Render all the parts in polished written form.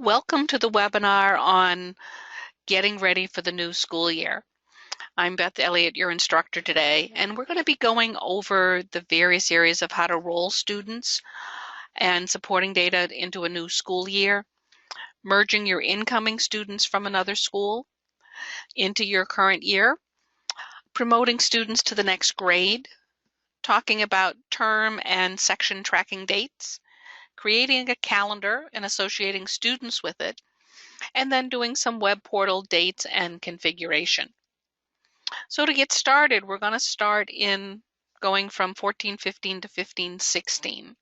Welcome to the webinar on getting ready for the new school year. I'm Beth Elliott, your instructor today, and we're going to be going over the various areas of how to roll students and supporting data into a new school year, merging your incoming students from another school into your current year, promoting students to the next grade, talking about term and section tracking dates, creating a calendar and associating students with it, and then doing some web portal dates and configuration. So to get started, we're going to start in going from 14-15 to 15-16.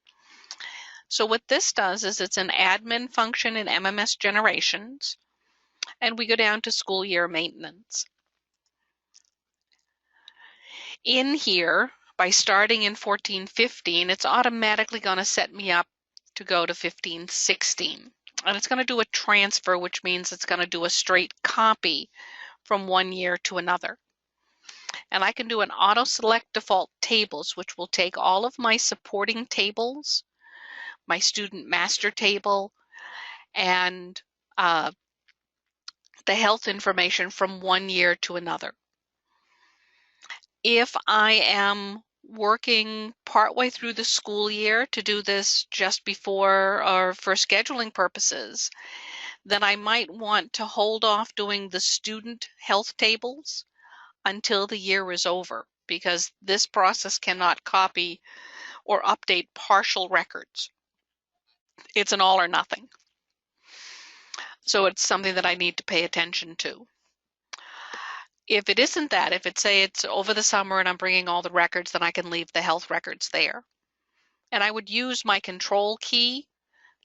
So what this does is it's an admin function in MMS generations, and we go down to school year maintenance. In here, by starting in 14-15, it's automatically going to set me up to go to 15-16. And it's going to do a transfer, which means it's going to do a straight copy from one year to another. And I can do an auto select default tables, which will take all of my supporting tables, my student master table, and the health information from one year to another. If I am working partway through the school year to do this just before or for scheduling purposes, then I might want to hold off doing the student health tables until the year is over, because this process cannot copy or update partial records. It's an all or nothing. So it's something that I need to pay attention to. If it isn't that, if it's over the summer and I'm bringing all the records, then I can leave the health records there. And I would use my control key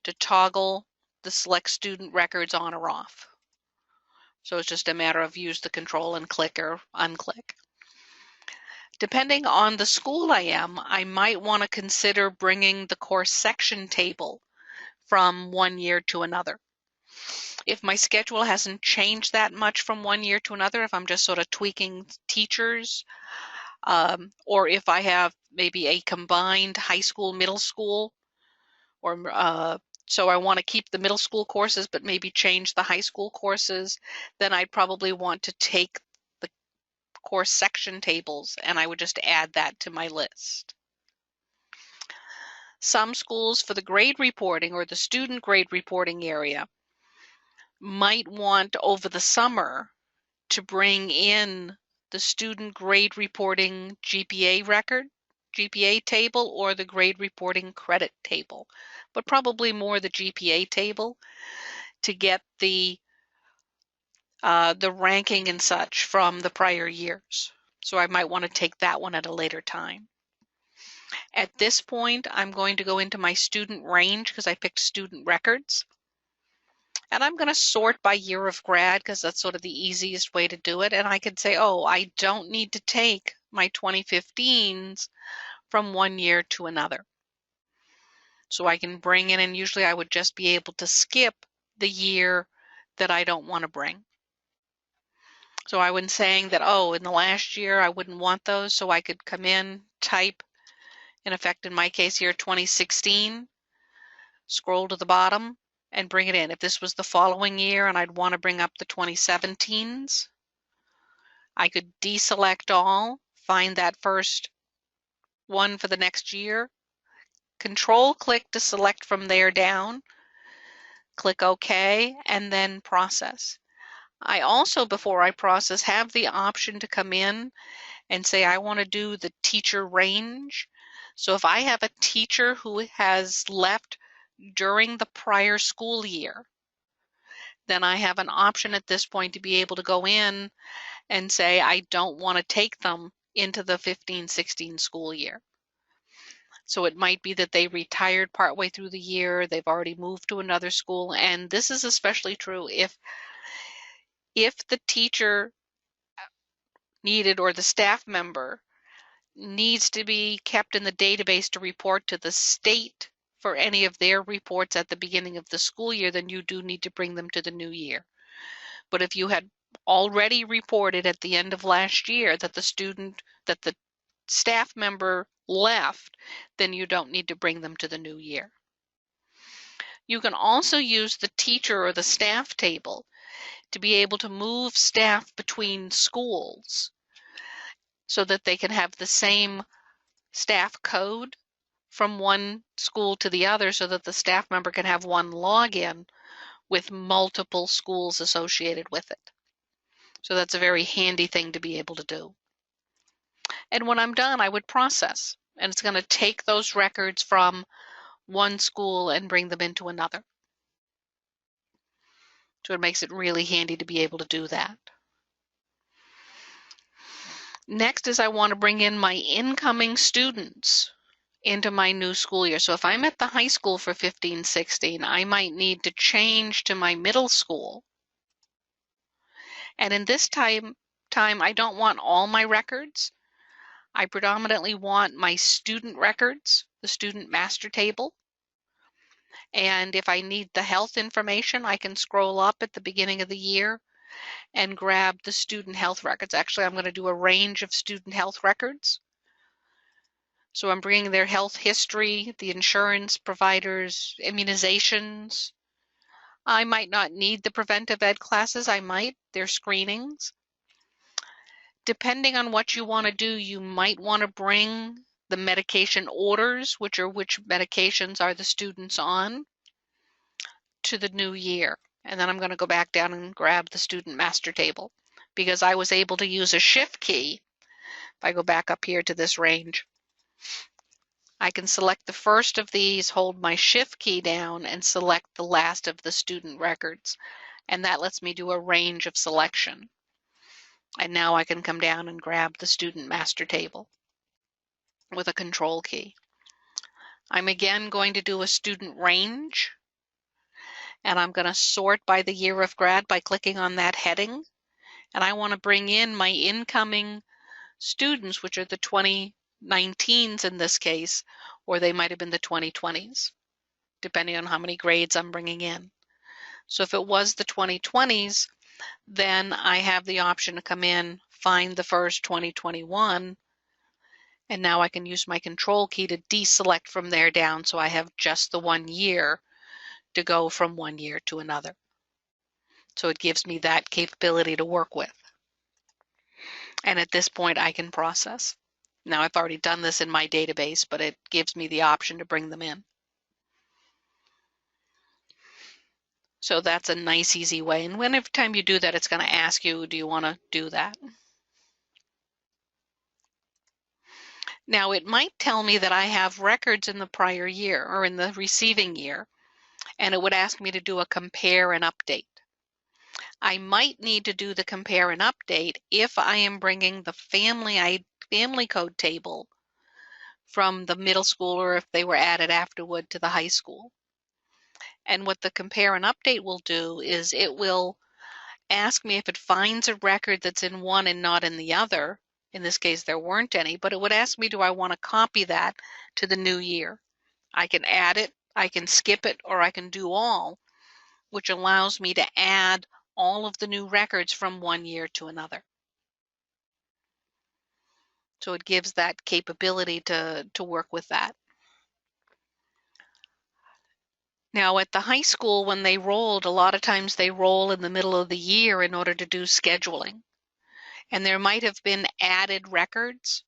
to toggle the select student records on or off. So it's just a matter of use the control and click or unclick. Depending on the school I am, I might want to consider bringing the course section table from one year to another. If my schedule hasn't changed that much from one year to another, if I'm just sort of tweaking teachers, or if I have maybe a combined high school, middle school, or so I want to keep the middle school courses but maybe change the high school courses, then I'd probably want to take the course section tables and I would just add that to my list. Some schools, for the grade reporting or the student grade reporting area, might want over the summer to bring in the student grade reporting GPA table or the grade reporting credit table, but probably more the GPA table to get the ranking and such from the prior years. So I might want to take that one at a later time. At this point, I'm going to go into my student range because I picked student records. And I'm going to sort by year of grad because that's sort of the easiest way to do it. And I could say, oh, I don't need to take my 2015s from one year to another. So I can bring in, and usually I would just be able to skip the year that I don't want to bring. So I was saying that, oh, in the last year I wouldn't want those, so I could come in, type, in effect in my case here, 2016, scroll to the bottom, and bring it in. If this was the following year and I'd want to bring up the 2017s, I could deselect all, find that first one for the next year, control click to select from there down, click OK, and then process. I also, before I process, have the option to come in and say I want to do the teacher range. So if I have a teacher who has left during the prior school year, then I have an option at this point to be able to go in and say I don't want to take them into the 15-16 school year. So it might be that they retired partway through the year, they've already moved to another school, and this is especially true if the teacher needed or the staff member needs to be kept in the database to report to the state for any of their reports at the beginning of the school year, then you do need to bring them to the new year. But if you had already reported at the end of last year that the staff member left, then you don't need to bring them to the new year. You can also use the teacher or the staff table to be able to move staff between schools so that they can have the same staff code from one school to the other so that the staff member can have one login with multiple schools associated with it. So that's a very handy thing to be able to do. And when I'm done, I would process. And it's going to take those records from one school and bring them into another. So it makes it really handy to be able to do that. Next is I want to bring in my incoming students into my new school year. So if I'm at the high school for 15-16, I might need to change to my middle school. And in this time I don't want all my records. I predominantly want my student records, the student master table. And if I need the health information, I can scroll up at the beginning of the year and grab the student health records. Actually, I'm going to do a range of student health records. So I'm bringing their health history, the insurance providers, immunizations. I might not need the preventive ed classes. I might, their screenings. Depending on what you want to do, you might want to bring the medication orders, which are which medications are the students on, to the new year. And then I'm going to go back down and grab the student master table because I was able to use a shift key. If I go back up here to this range, I can select the first of these, hold my shift key down, and select the last of the student records. And that lets me do a range of selection. And now I can come down and grab the student master table with a control key. I'm again going to do a student range. And I'm going to sort by the year of grad by clicking on that heading. And I want to bring in my incoming students, which are the 2019s in this case, or they might have been the 2020s, depending on how many grades I'm bringing in. So if it was the 2020s, then I have the option to come in, find the first 2021, and now I can use my control key to deselect from there down so I have just the 1 year to go from 1 year to another. So it gives me that capability to work with. And at this point I can process. Now I've already done this in my database, but it gives me the option to bring them in. So that's a nice, easy way. And whenever time you do that, it's going to ask you, do you want to do that? Now it might tell me that I have records in the prior year or in the receiving year, and it would ask me to do a compare and update. I might need to do the compare and update if I am bringing the family code table from the middle school or if they were added afterward to the high school. And what the compare and update will do is it will ask me if it finds a record that's in one and not in the other. In this case, there weren't any, but it would ask me, do I want to copy that to the new year? I can add it, I can skip it, or I can do all, which allows me to add all of the new records from 1 year to another. So it gives that capability to work with that. Now at the high school, when they rolled, a lot of times they roll in the middle of the year in order to do scheduling. And there might have been added records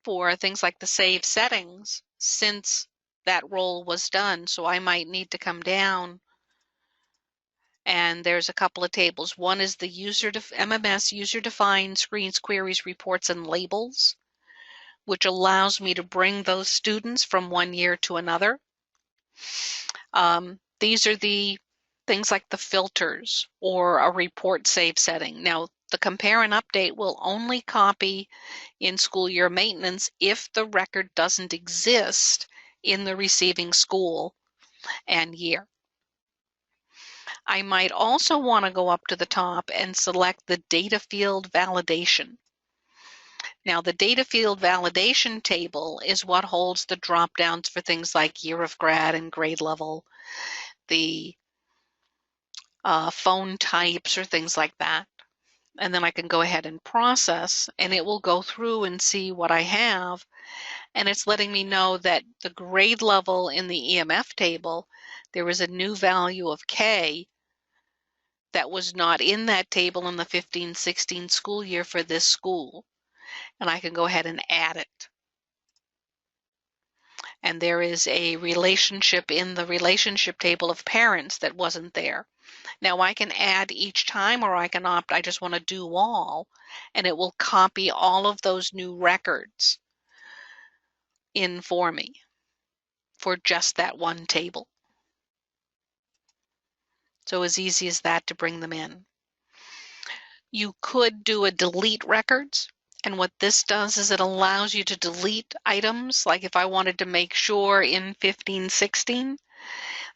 for things like the save settings since that roll was done. So I might need to come down, and there's a couple of tables. One is the MMS user-defined screens, queries, reports, and labels, which allows me to bring those students from 1 year to another. These are the things like the filters or a report save setting. Now, the compare and update will only copy in school year maintenance if the record doesn't exist in the receiving school and year. I might also want to go up to the top and select the data field validation. Now, the data field validation table is what holds the drop downs for things like year of grad and grade level, the phone types or things like that. And then I can go ahead and process, and it will go through and see what I have. And it's letting me know that the grade level in the EMF table there is a new value of K that was not in that table in the 15-16 school year for this school. And I can go ahead and add it. And there is a relationship in the relationship table of parents that wasn't there. Now I can add each time, or I can opt, I just want to do all, and it will copy all of those new records in for me for just that one table. So as easy as that to bring them in. You could do a delete records, and what this does is it allows you to delete items. Like if I wanted to make sure in 15-16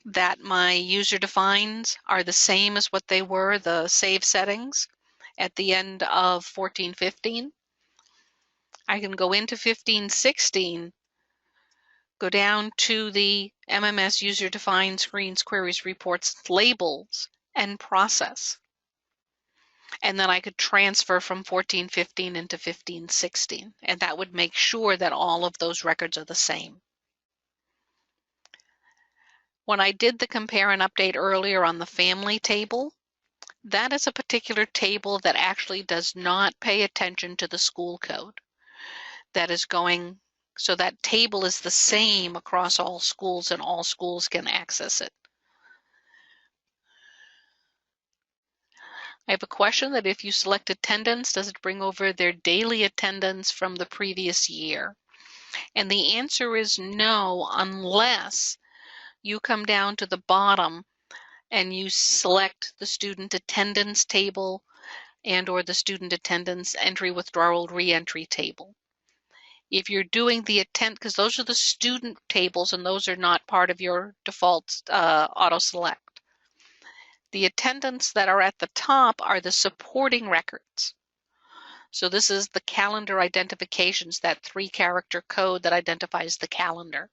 that my user defines are the same as what they were, the save settings, at the end of 14-15, I can go into 15-16, go down to the MMS user defined screens, queries, reports, labels, and process. And then I could transfer from 14-15 into 15-16, and that would make sure that all of those records are the same. When I did the compare and update earlier on the family table, that is a particular table that actually does not pay attention to the school code. That is going, so that table is the same across all schools and all schools can access it. I have a question that if you select attendance, does it bring over their daily attendance from the previous year? And the answer is no, unless you come down to the bottom and you select the student attendance table and or the student attendance entry withdrawal reentry table. If you're doing the because those are the student tables and those are not part of your default auto select. The attendance that are at the top are the supporting records. So this is the calendar identifications, that 3-character code that identifies the calendar.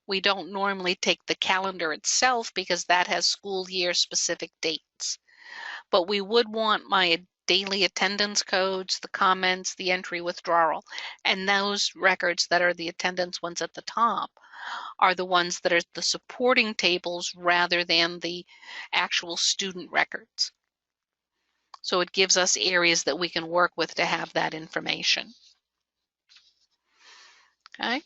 We don't normally take the calendar itself because that has school year specific dates. But we would want my daily attendance codes, the comments, the entry withdrawal, and those records that are the attendance ones at the top are the ones that are the supporting tables rather than the actual student records. So it gives us areas that we can work with to have that information. Okay.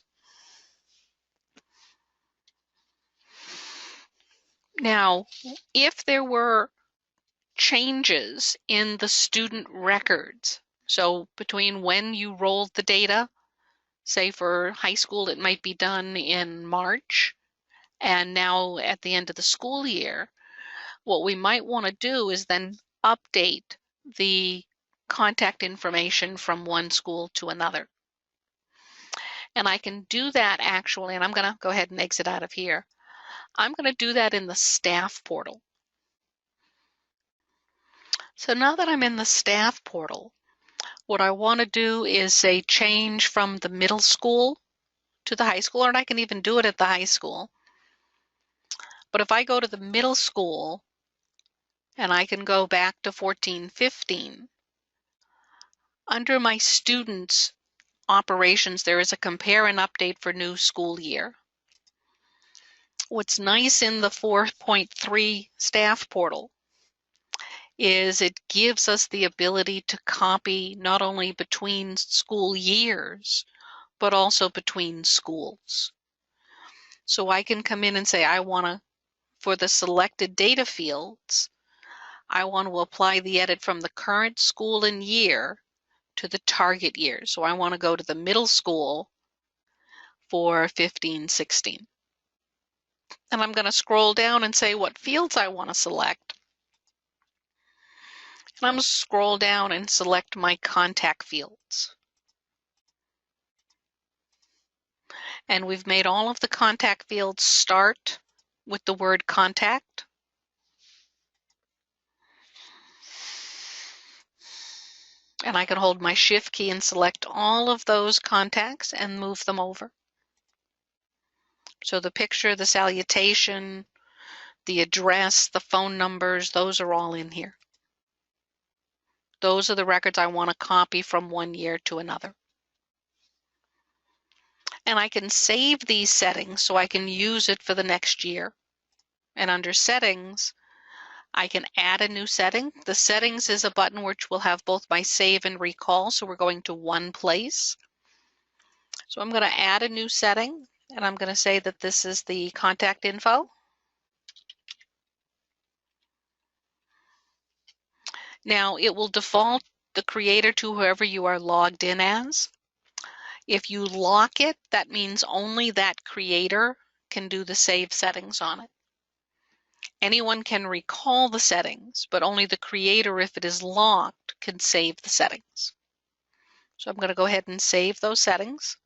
Now, if there were changes in the student records, so between when you rolled the data, say for high school it might be done in March, and now at the end of the school year, what we might want to do is then update the contact information from one school to another. And I can do that actually, and I'm going to go ahead and exit out of here. I'm going to do that in the staff portal. So now that I'm in the staff portal, what I want to do is say change from the middle school to the high school, and I can even do it at the high school. But if I go to the middle school and I can go back to 14-15, under my students operations, there is a compare and update for new school year. What's nice in the 4.3 staff portal is it gives us the ability to copy not only between school years, but also between schools. So I can come in and say, I want to, for the selected data fields, I want to apply the edit from the current school and year to the target year. So I want to go to the middle school for 15-16. And I'm going to scroll down and say what fields I want to select. And I'm going to scroll down and select my contact fields. And we've made all of the contact fields start with the word contact. And I can hold my Shift key and select all of those contacts and move them over. So the picture, the salutation, the address, the phone numbers, those are all in here. Those are the records I want to copy from one year to another. And I can save these settings so I can use it for the next year. and under settings, I can add a new setting. The settings is a button which will have both my save and recall, so we're going to one place. So I'm going to add a new setting, and I'm going to say that this is the contact info. Now it will default the creator to whoever you are logged in as. If you lock it, that means only that creator can do the save settings on it. Anyone can recall the settings, but only the creator, if it is locked, can save the settings. So I'm going to go ahead and save those settings.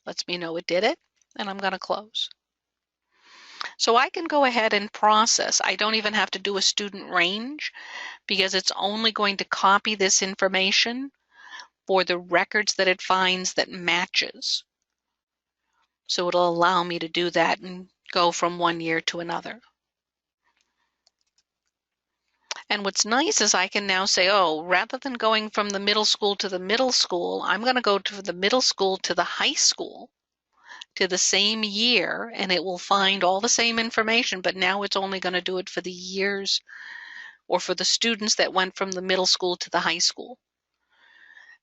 Lets me know it did it, and I'm going to close. So I can go ahead and process. I don't even have to do a student range because it's only going to copy this information for the records that it finds that matches. So it'll allow me to do that and go from one year to another. And what's nice is I can now say, oh, rather than going from the middle school to the middle school, I'm going to go to the middle school to the high school to the same year, and it will find all the same information, but now it's only going to do it for the years or for the students that went from the middle school to the high school.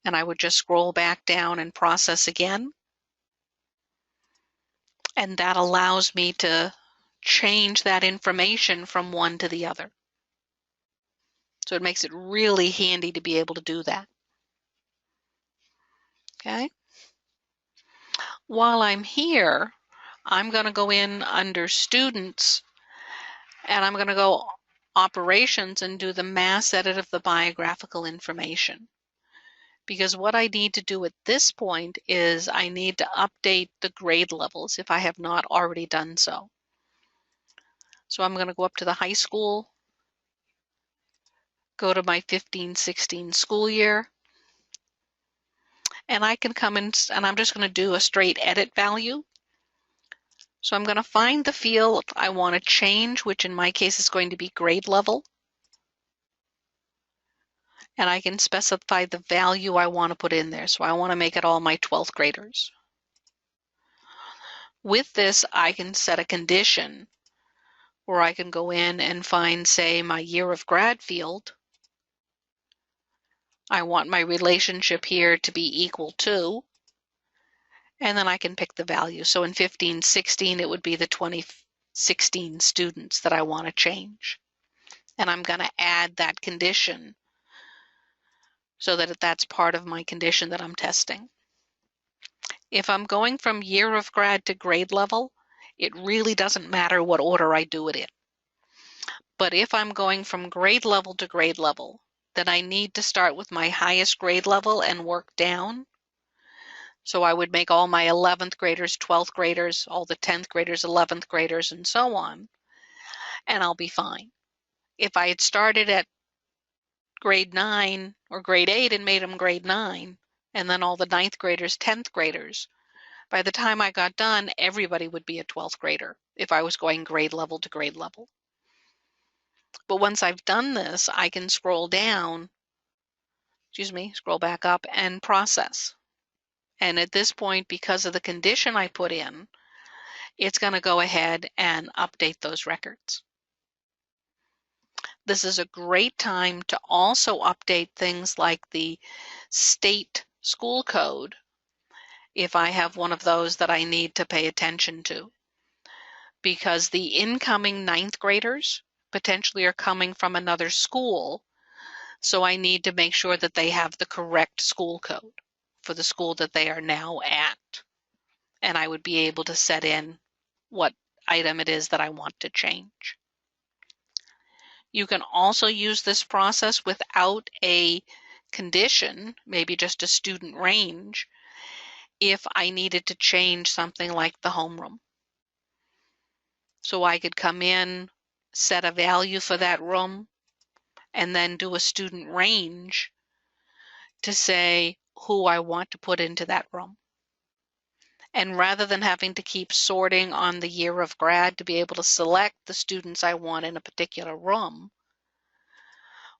And I would just scroll back down and process again. And that allows me to change that information from one to the other. So it makes it really handy to be able to do that. Okay. While I'm here, I'm going to go in under students and I'm going to go operations and do the mass edit of the biographical information. Because what I need to do at this point is I need to update the grade levels if I have not already done so. So I'm going to go up to the high school, go to my 15-16 school year, and I can come in and I'm just going to do a straight edit value. So I'm going to find the field I want to change, which in my case is going to be grade level. And I can specify the value I want to put in there. So I want to make it all my 12th graders. With this, I can set a condition where I can go in and find, say, my year of grad field. I want my relationship here to be equal to, and then I can pick the value. So in 15-16, it would be the 2016 students that I want to change. And I'm going to add that condition so that that's part of my condition that I'm testing. If I'm going from year of grad to grade level, it really doesn't matter what order I do it in. But if I'm going from grade level to grade level, then I need to start with my highest grade level and work down. So I would make all my 11th graders, 12th graders, all the 10th graders, 11th graders, and so on, and I'll be fine. If I had started at grade 9 or grade 8 and made them grade 9, and then all the 9th graders, 10th graders, by the time I got done, everybody would be a 12th grader if I was going grade level to grade level. But once I've done this, I can scroll down, scroll back up and process. And at this point, because of the condition I put in, it's going to go ahead and update those records. This is a great time to also update things like the state school code if I have one of those that I need to pay attention to. Because the incoming 9th graders potentially are coming from another school, so I need to make sure that they have the correct school code for the school that they are now at. And I would be able to set in what item it is that I want to change. You can also use this process without a condition, maybe just a student range, if I needed to change something like the homeroom. So I could come in, set a value for that room, and then do a student range to say who I want to put into that room. And rather than having to keep sorting on the year of grad to be able to select the students I want in a particular room,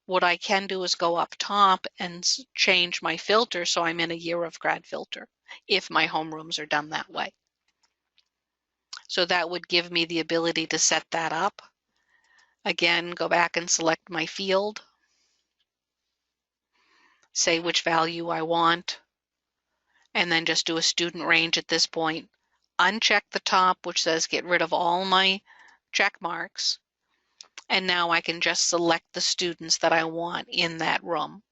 what I can do is go up top and change my filter so I'm in a year of grad filter, if my homerooms are done that way. So that would give me the ability to set that up. Again, go back and select my field, say which value I want, and then just do a student range at this point. Uncheck the top, which says get rid of all my check marks. And now I can just select the students that I want in that room,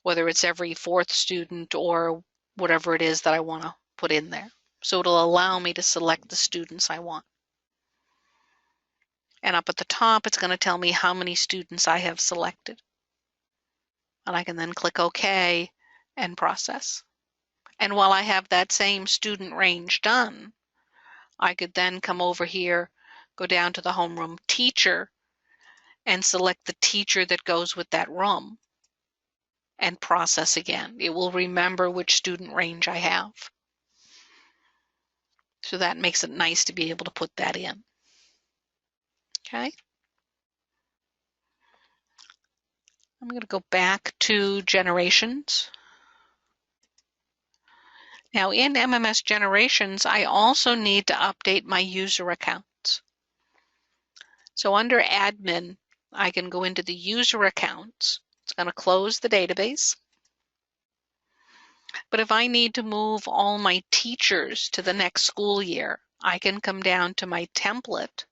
whether it's every fourth student or whatever it is that I want to put in there. So it'll allow me to select the students I want. And up at the top, it's going to tell me how many students I have selected. And I can then click OK and process. And while I have that same student range done, I could then come over here, go down to the homeroom teacher, and select the teacher that goes with that room and process again. It will remember which student range I have. So that makes it nice to be able to put that in. Okay. I'm going to go back to generations. Now in MMS generations, I also need to update my user accounts. So under admin, I can go into the user accounts. It's going to close the database. But if I need to move all my teachers to the next school year, I can come down to my template,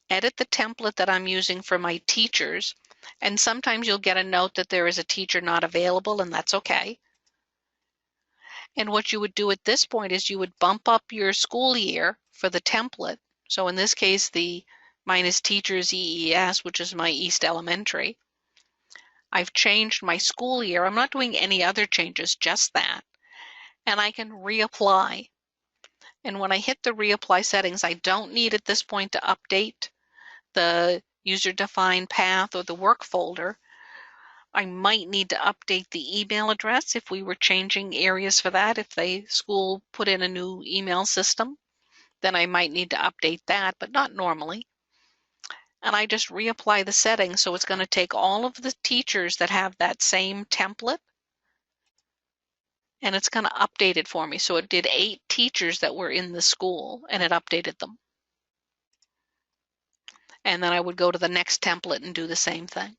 edit the template that I'm using for my teachers, and sometimes you'll get a note that there is a teacher not available, and that's okay. And what you would do at this point is you would bump up your school year for the template. So in this case, mine is Teachers EES, which is my East Elementary. I've changed my school year. I'm not doing any other changes, just that. And I can reapply. And when I hit the reapply settings, I don't need at this point to update the user-defined path or the work folder. I might need to update the email address if we were changing areas for that. If the school put in a new email system, then I might need to update that, but not normally. And I just reapply the settings, so it's going to take all of the teachers that have that same template, and it's going to update it for me. So it did 8 teachers that were in the school, and it updated them. And then I would go to the next template and do the same thing.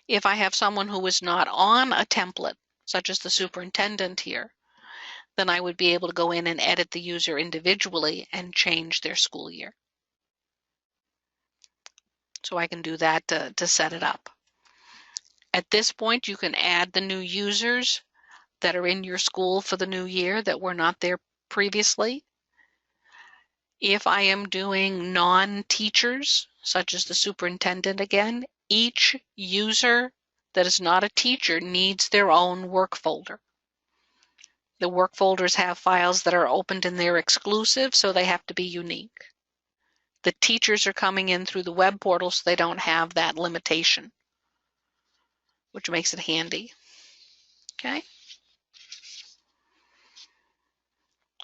If I have someone who is not on a template, such as the superintendent here, then I would be able to go in and edit the user individually and change their school year. So I can do that to set it up. At this point, you can add the new users that are in your school for the new year that were not there previously. If I am doing non-teachers, such as the superintendent again, each user that is not a teacher needs their own work folder. The work folders have files that are opened in their exclusive, so they have to be unique. The teachers are coming in through the web portal, so they don't have that limitation, which makes it handy. Okay.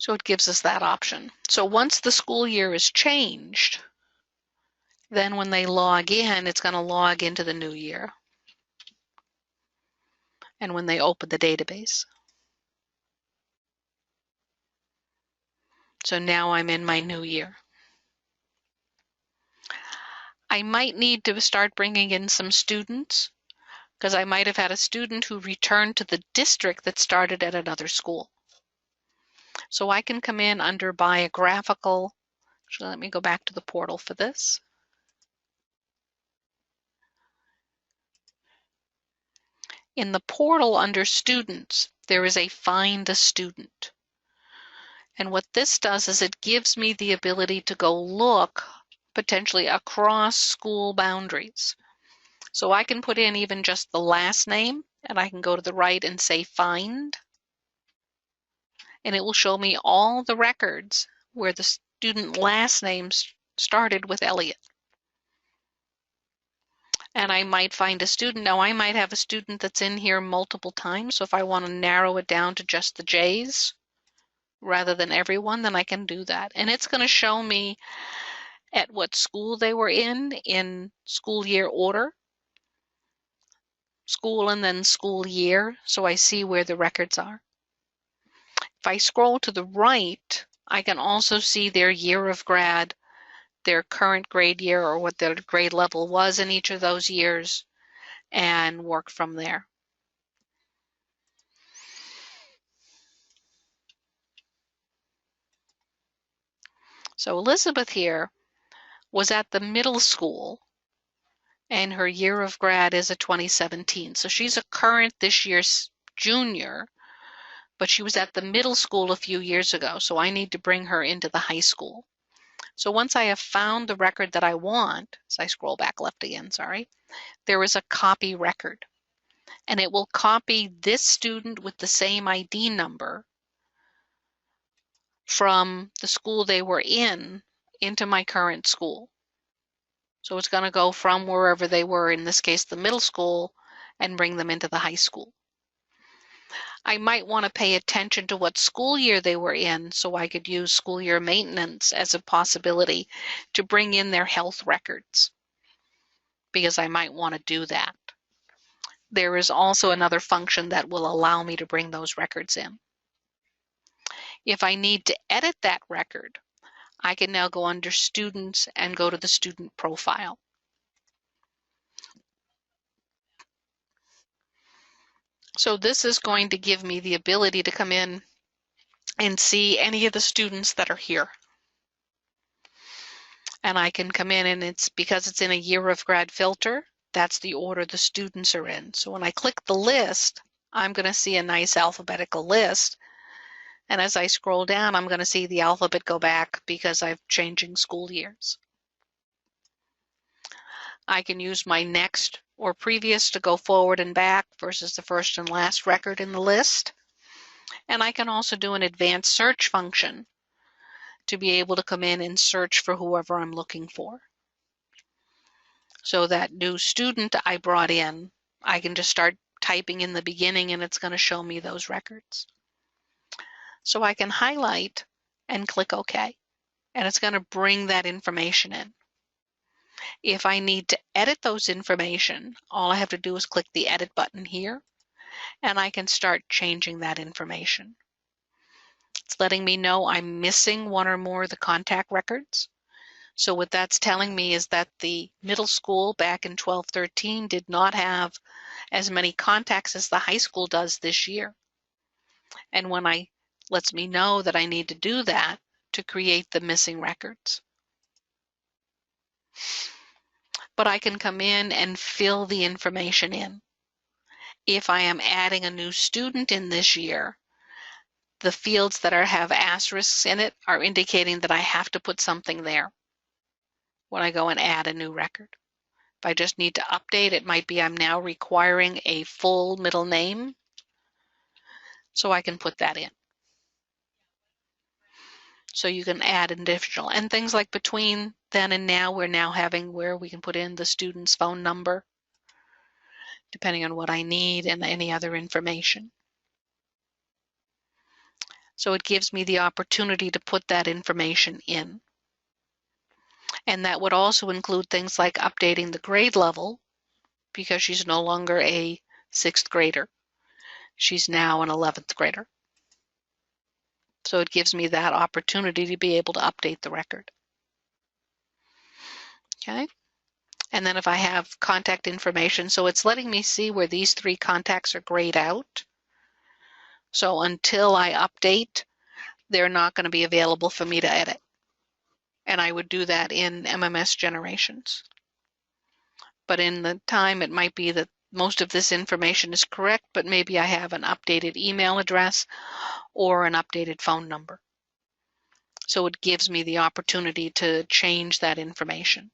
So it gives us that option. So once the school year is changed, then when they log in, it's going to log into the new year. And when they open the database. So now I'm in my new year. I might need to start bringing in some students because I might have had a student who returned to the district that started at another school. So I can come in under biographical. Actually, let me go back to the portal for this. In the portal under students, there is a find a student. And what this does is it gives me the ability to go look potentially across school boundaries. So I can put in even just the last name, and I can go to the right and say find. And it will show me all the records where the student last names started with Elliot. And I might find a student. Now I might have a student that's in here multiple times. So if I want to narrow it down to just the J's rather than everyone, then I can do that. And it's going to show me at what school they were in school year order. School and then school year. So I see where the records are. If I scroll to the right, I can also see their year of grad, their current grade year, or what their grade level was in each of those years, and work from there. So Elizabeth here was at the middle school, and her year of grad is a 2017. So she's a current this year's junior, but she was at the middle school a few years ago, so I need to bring her into the high school. So once I have found the record that I want, as I scroll back left again, sorry, there is a copy record. And it will copy this student with the same ID number from the school they were in into my current school. So it's going to go from wherever they were, in this case the middle school, and bring them into the high school. I might want to pay attention to what school year they were in, so I could use school year maintenance as a possibility to bring in their health records, because I might want to do that. There is also another function that will allow me to bring those records in. If I need to edit that record, I can now go under Students and go to the student profile. So this is going to give me the ability to come in and see any of the students that are here. And I can come in, and it's because it's in a year of grad filter, that's the order the students are in. So when I click the list, I'm going to see a nice alphabetical list. And as I scroll down, I'm going to see the alphabet go back because I'm changing school years. I can use my next or previous to go forward and back versus the first and last record in the list. And I can also do an advanced search function to be able to come in and search for whoever I'm looking for. So that new student I brought in, I can just start typing in the beginning and it's going to show me those records. So I can highlight and click OK, and it's going to bring that information in. If I need to edit those information, all I have to do is click the edit button here, and I can start changing that information. It's letting me know I'm missing one or more of the contact records. So what that's telling me is that the middle school back in 12-13 did not have as many contacts as the high school does this year. And when I lets me know that I need to do that to create the missing records. But I can come in and fill the information in. If I am adding a new student in this year, the fields that have asterisks in it are indicating that I have to put something there when I go and add a new record. If I just need to update, it might be I'm now requiring a full middle name, so I can put that in. So you can add additional, and things like between then and now, we're now having where we can put in the student's phone number, depending on what I need, and any other information. So it gives me the opportunity to put that information in. And that would also include things like updating the grade level, because she's no longer a 6th grader. She's now an 11th grader. So it gives me that opportunity to be able to update the record. Okay. And then if I have contact information, so it's letting me see where these 3 contacts are grayed out. So until I update, they're not going to be available for me to edit. And I would do that in MMS generations. But in the time, it might be that most of this information is correct, but maybe I have an updated email address or an updated phone number. So it gives me the opportunity to change that information.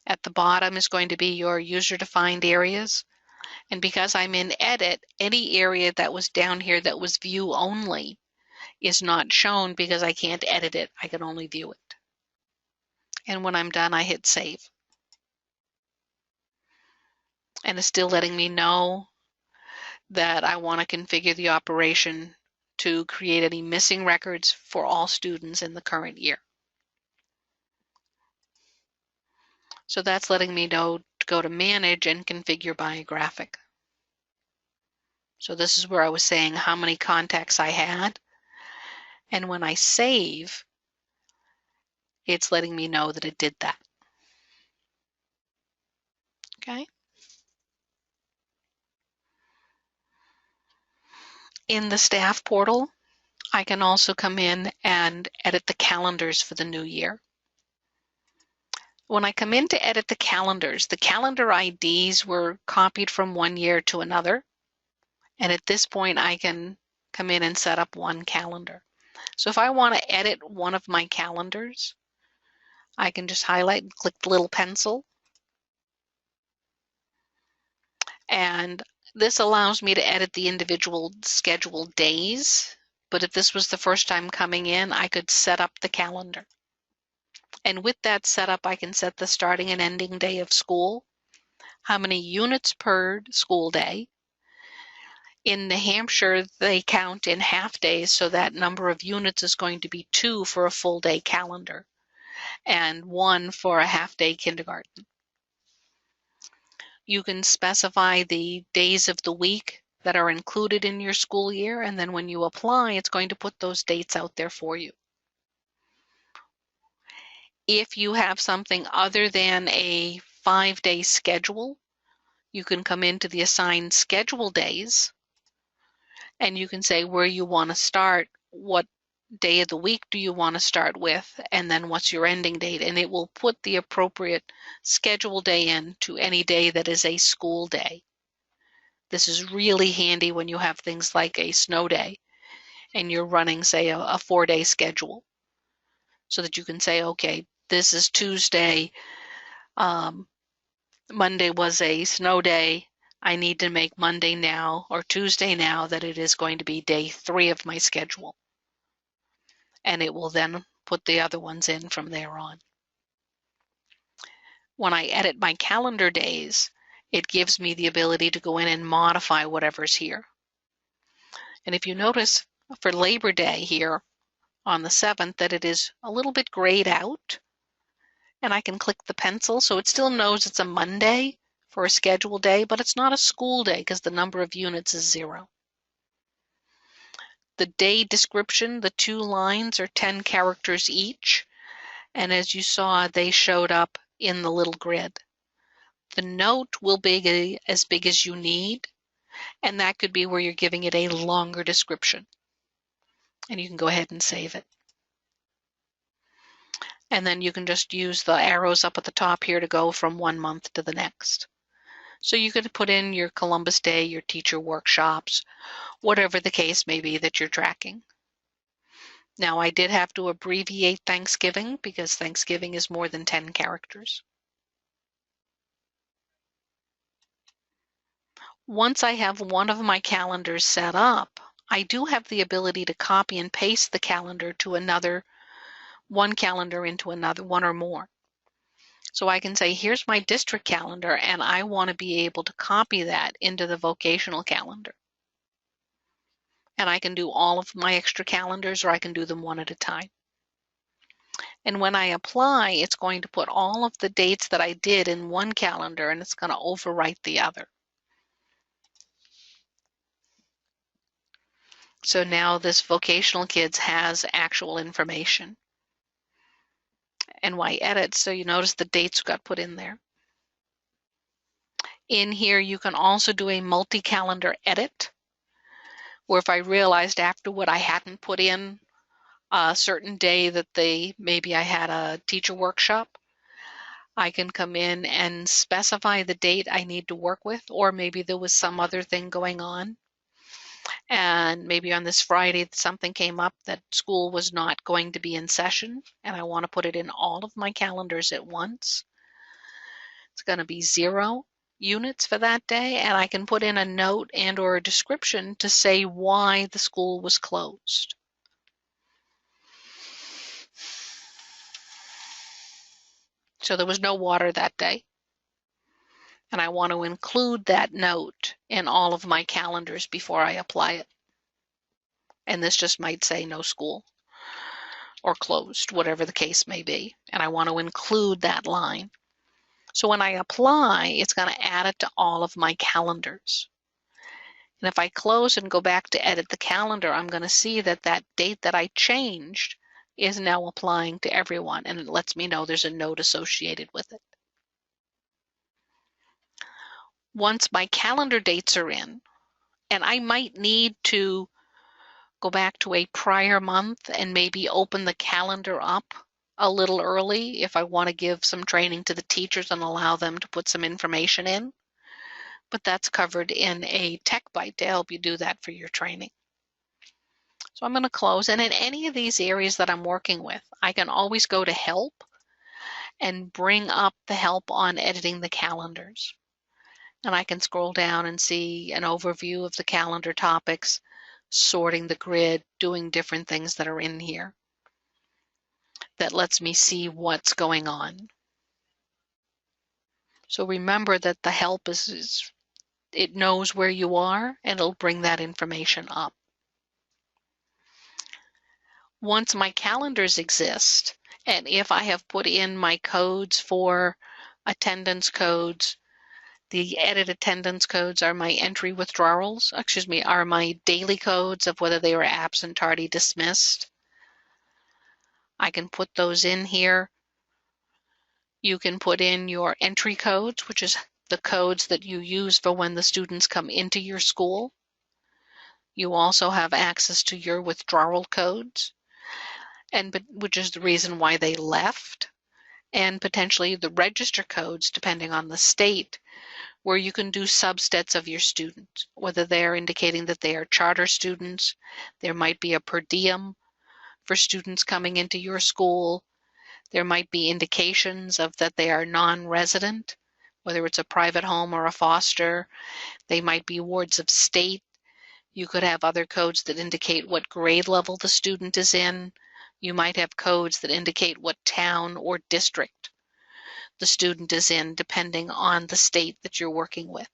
At the bottom is going to be your user-defined areas. And because I'm in edit, any area that was down here that was view only is not shown because I can't edit it. I can only view it. And when I'm done, I hit save. And it's still letting me know that I want to configure the operation to create any missing records for all students in the current year. So that's letting me know to go to Manage and Configure Biographic. So this is where I was saying how many contacts I had. And when I save, it's letting me know that it did that. Okay. In the staff portal, I can also come in and edit the calendars for the new year. When I come in to edit the calendar IDs were copied from one year to another. And at this point, I can come in and set up one calendar. So if I want to edit one of my calendars, I can just highlight and click the little pencil. And this allows me to edit the individual scheduled days. But if this was the first time coming in, I could set up the calendar. And with that setup, I can set the starting and ending day of school, how many units per school day. In New Hampshire, they count in half days, so that number of units is going to be 2 for a full day calendar and 1 for a half day kindergarten. You can specify the days of the week that are included in your school year, and then when you apply, it's going to put those dates out there for you. If you have something other than a 5-day schedule, you can come into the assigned schedule days and you can say where you want to start, what day of the week do you want to start with, and then what's your ending date, and it will put the appropriate schedule day in to any day that is a school day. This is really handy when you have things like a snow day and you're running, say, a 4-day schedule, so that you can say, okay, this is Tuesday, Monday was a snow day, I need to make Monday now or Tuesday now that it is going to be day 3 of my schedule. And it will then put the other ones in from there on. When I edit my calendar days, it gives me the ability to go in and modify whatever's here. And if you notice for Labor Day here on the 7th that it is a little bit grayed out, and I can click the pencil so it still knows it's a Monday for a scheduled day, but it's not a school day because the number of units is 0. The day description, the 2 lines are 10 characters each, and as you saw, they showed up in the little grid. The note will be as big as you need, and that could be where you're giving it a longer description. And you can go ahead and save it. And then you can just use the arrows up at the top here to go from one month to the next. So you could put in your Columbus Day, your teacher workshops, whatever the case may be that you're tracking. Now, I did have to abbreviate Thanksgiving because Thanksgiving is more than 10 characters. Once I have one of my calendars set up, I do have the ability to copy and paste the calendar to one calendar into another, one or more. So I can say, here's my district calendar, and I want to be able to copy that into the vocational calendar. And I can do all of my extra calendars, or I can do them one at a time. And when I apply, it's going to put all of the dates that I did in one calendar, and it's going to overwrite the other. So now this vocational kids has actual information. And why edit? So you notice the dates got put in there. In here, you can also do a multi-calendar edit, where if I realized afterward I hadn't put in a certain day that maybe I had a teacher workshop, I can come in and specify the date I need to work with, or maybe there was some other thing going on. And maybe on this Friday something came up that school was not going to be in session, and I want to put it in all of my calendars at once. It's going to be 0 units for that day, and I can put in a note and or a description to say why the school was closed. So there was no water that day, and I want to include that note in all of my calendars before I apply it. And this just might say no school or closed, whatever the case may be, and I want to include that line. So when I apply, it's going to add it to all of my calendars. And if I close and go back to edit the calendar, I'm going to see that that date that I changed is now applying to everyone, and it lets me know there's a note associated with it. Once my calendar dates are in, and I might need to go back to a prior month and maybe open the calendar up a little early if I want to give some training to the teachers and allow them to put some information in. But that's covered in a Tech Bite to help you do that for your training. So I'm going to close, and in any of these areas that I'm working with, I can always go to Help and bring up the help on editing the calendars. And I can scroll down and see an overview of the calendar topics, sorting the grid, doing different things that are in here. That lets me see what's going on. So remember that the help is it knows where you are, and it'll bring that information up. Once my calendars exist, and if I have put in my codes for attendance codes, the edit attendance codes are my entry withdrawals, are my daily codes of whether they were absent, tardy, dismissed. I can put those in here. You can put in your entry codes, which is the codes that you use for when the students come into your school. You also have access to your withdrawal codes, which is the reason why they left, and potentially the register codes, depending on the state, where you can do subsets of your students, whether they're indicating that they are charter students. There might be a per diem for students coming into your school. There might be indications of that they are non-resident, whether it's a private home or a foster. They might be wards of state. You could have other codes that indicate what grade level the student is in. You might have codes that indicate what town or district the student is in, depending on the state that you're working with.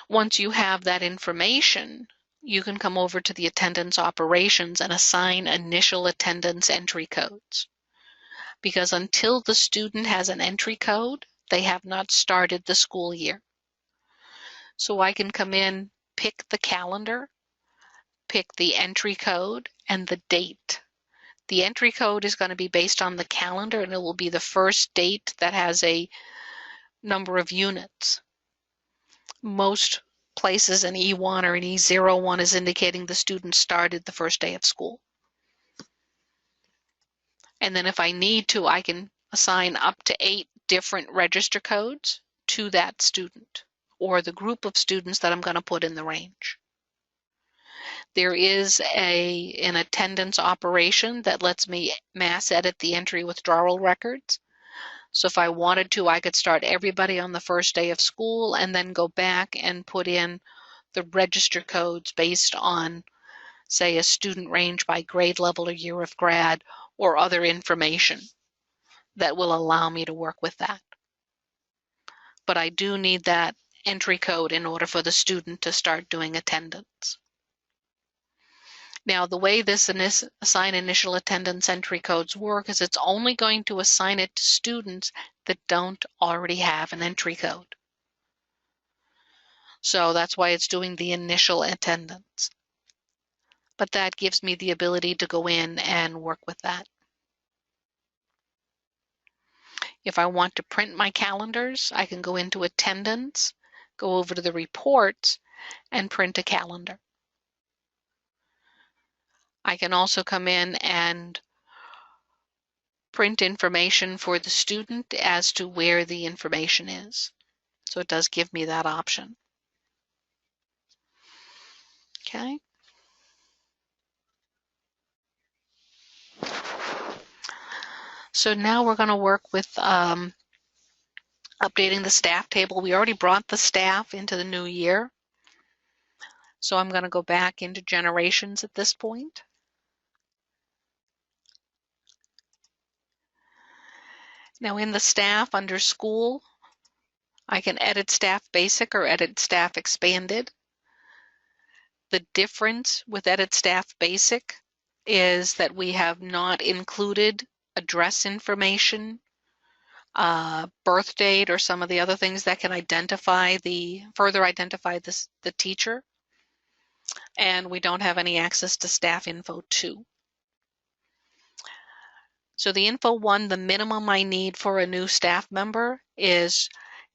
Once you have that information, you can come over to the attendance operations and assign initial attendance entry codes. Because until the student has an entry code, they have not started the school year. So I can come in, pick the calendar, pick the entry code, and the date. The entry code is going to be based on the calendar, and it will be the first date that has a number of units. Most places an E1 or an E01 is indicating the student started the first day of school. And then if I need to, I can assign up to 8 different register codes to that student or the group of students that I'm going to put in the range. There is an attendance operation that lets me mass edit the entry withdrawal records. So if I wanted to, I could start everybody on the first day of school and then go back and put in the register codes based on, say, a student range by grade level or year of grad or other information that will allow me to work with that. But I do need that entry code in order for the student to start doing attendance. Now, the way this assign initial attendance entry codes work is it's only going to assign it to students that don't already have an entry code. So that's why it's doing the initial attendance. But that gives me the ability to go in and work with that. If I want to print my calendars, I can go into attendance, go over to the reports, and print a calendar. I can also come in and print information for the student as to where the information is. So it does give me that option. Okay. So now we're going to work with updating the staff table. We already brought the staff into the new year. So I'm going to go back into generations at this point. Now in the staff under school, I can edit staff basic or edit staff expanded. The difference with edit staff basic is that we have not included address information birth date or some of the other things that can further identify the teacher. And we don't have any access to staff info 2. So the info 1, the minimum I need for a new staff member is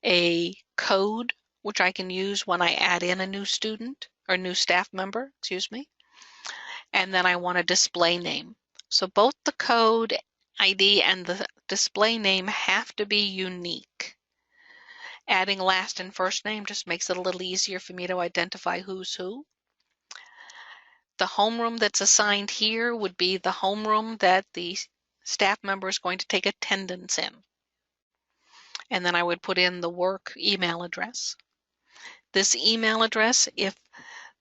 a code, which I can use when I add in a new student or new staff member, excuse me. And then I want a display name. So both the code ID and the display name have to be unique. Adding last and first name just makes it a little easier for me to identify who's who. The homeroom that's assigned here would be the homeroom that the staff member is going to take attendance in. And then I would put in the work email address. This email address, if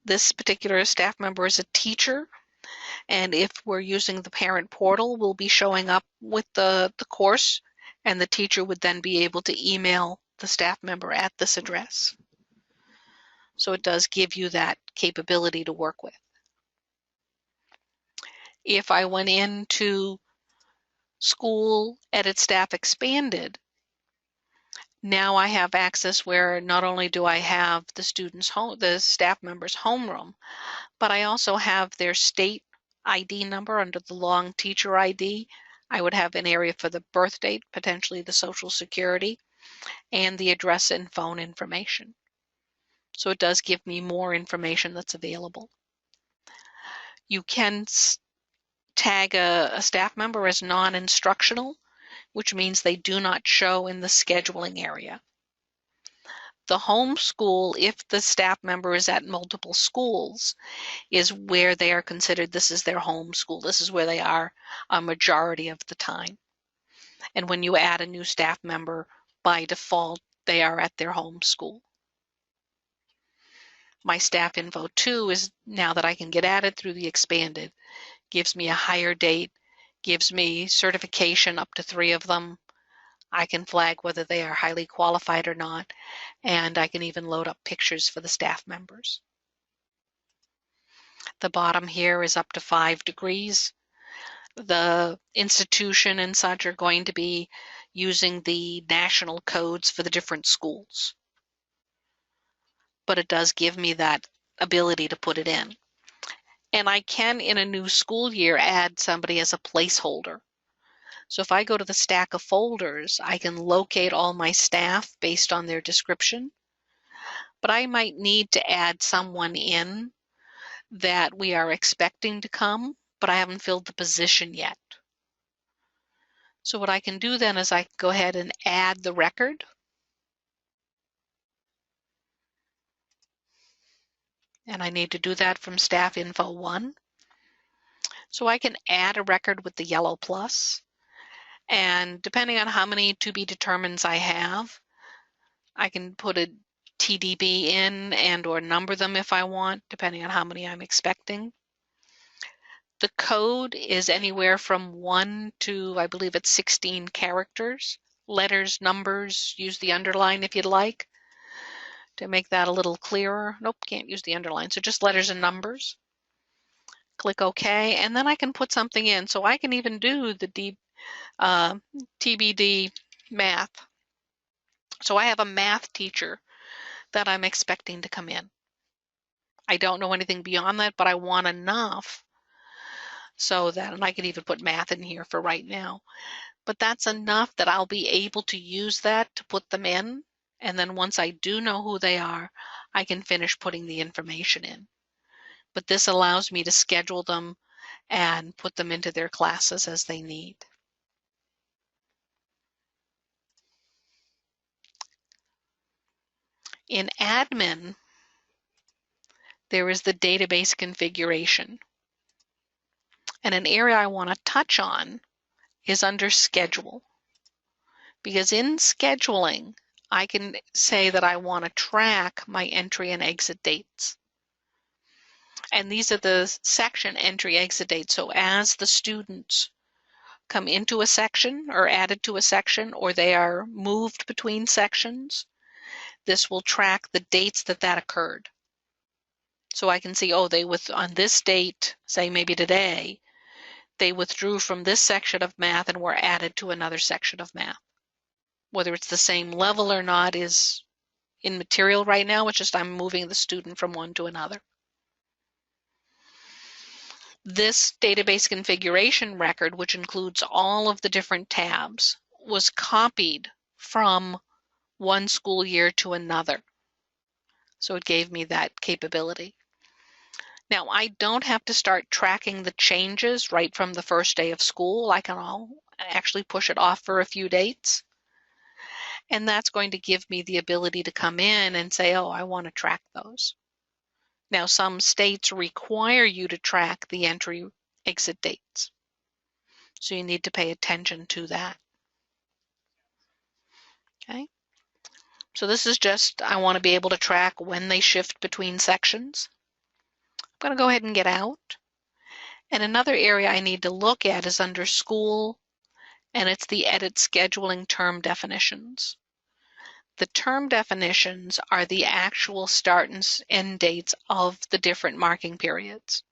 this particular staff member is a teacher, and if we're using the parent portal, will be showing up with the course, and the teacher would then be able to email the staff member at this address. So it does give you that capability to work with. If I went into School Edit Staff Expanded, now I have access where not only do I have the staff member's homeroom, but I also have their state ID number under the long teacher ID. I would have an area for the birth date, potentially the Social Security, and the address and phone information. So it does give me more information that's available. You can tag a staff member as non-instructional, which means they do not show in the scheduling area. The home school, if the staff member is at multiple schools, is where they are considered this is their home school. This is where they are a majority of the time. And when you add a new staff member, by default, they are at their home school. My staff info 2 is, now that I can get added through the expanded, gives me a hire date, gives me certification, up to 3 of them. I can flag whether they are highly qualified or not, and I can even load up pictures for the staff members. The bottom here is up to 5 degrees. The institution and such are going to be using the national codes for the different schools. But it does give me that ability to put it in. And I can, in a new school year, add somebody as a placeholder. So if I go to the stack of folders, I can locate all my staff based on their description. But I might need to add someone in that we are expecting to come, but I haven't filled the position yet. So what I can do then is I can go ahead and add the record. And I need to do that from staff info 1. So I can add a record with the yellow plus. And depending on how many to be determines I have, I can put a TDB in and or number them if I want, depending on how many I'm expecting. The code is anywhere from 1 to, I believe it's 16 characters. Letters, numbers, use the underline if you'd like to make that a little clearer. Nope, can't use the underline. So just letters and numbers. Click OK, and then I can put something in. So I can even do the TBD math. So I have a math teacher that I'm expecting to come in. I don't know anything beyond that, but I want enough so that, and I can even put math in here for right now, but that's enough that I'll be able to use that to put them in. And then once I do know who they are, I can finish putting the information in. But this allows me to schedule them and put them into their classes as they need. In admin, there is the database configuration. And an area I want to touch on is under schedule. Because in scheduling, I can say that I want to track my entry and exit dates. And these are the section entry exit dates. So as the students come into a section or added to a section, or they are moved between sections, this will track the dates that occurred. So I can see, oh, on this date, say maybe today, they withdrew from this section of math and were added to another section of math. Whether it's the same level or not is immaterial right now. It's just I'm moving the student from one to another. This database configuration record, which includes all of the different tabs, was copied from one school year to another. So it gave me that capability. Now, I don't have to start tracking the changes right from the first day of school. I can actually push it off for a few dates. And that's going to give me the ability to come in and say, oh, I want to track those. Now, some states require you to track the entry-exit dates. So you need to pay attention to that. Okay. So this is just, I want to be able to track when they shift between sections. I'm going to go ahead and get out. And another area I need to look at is under school, and it's the edit scheduling term definitions. The term definitions are the actual start and end dates of the different marking periods,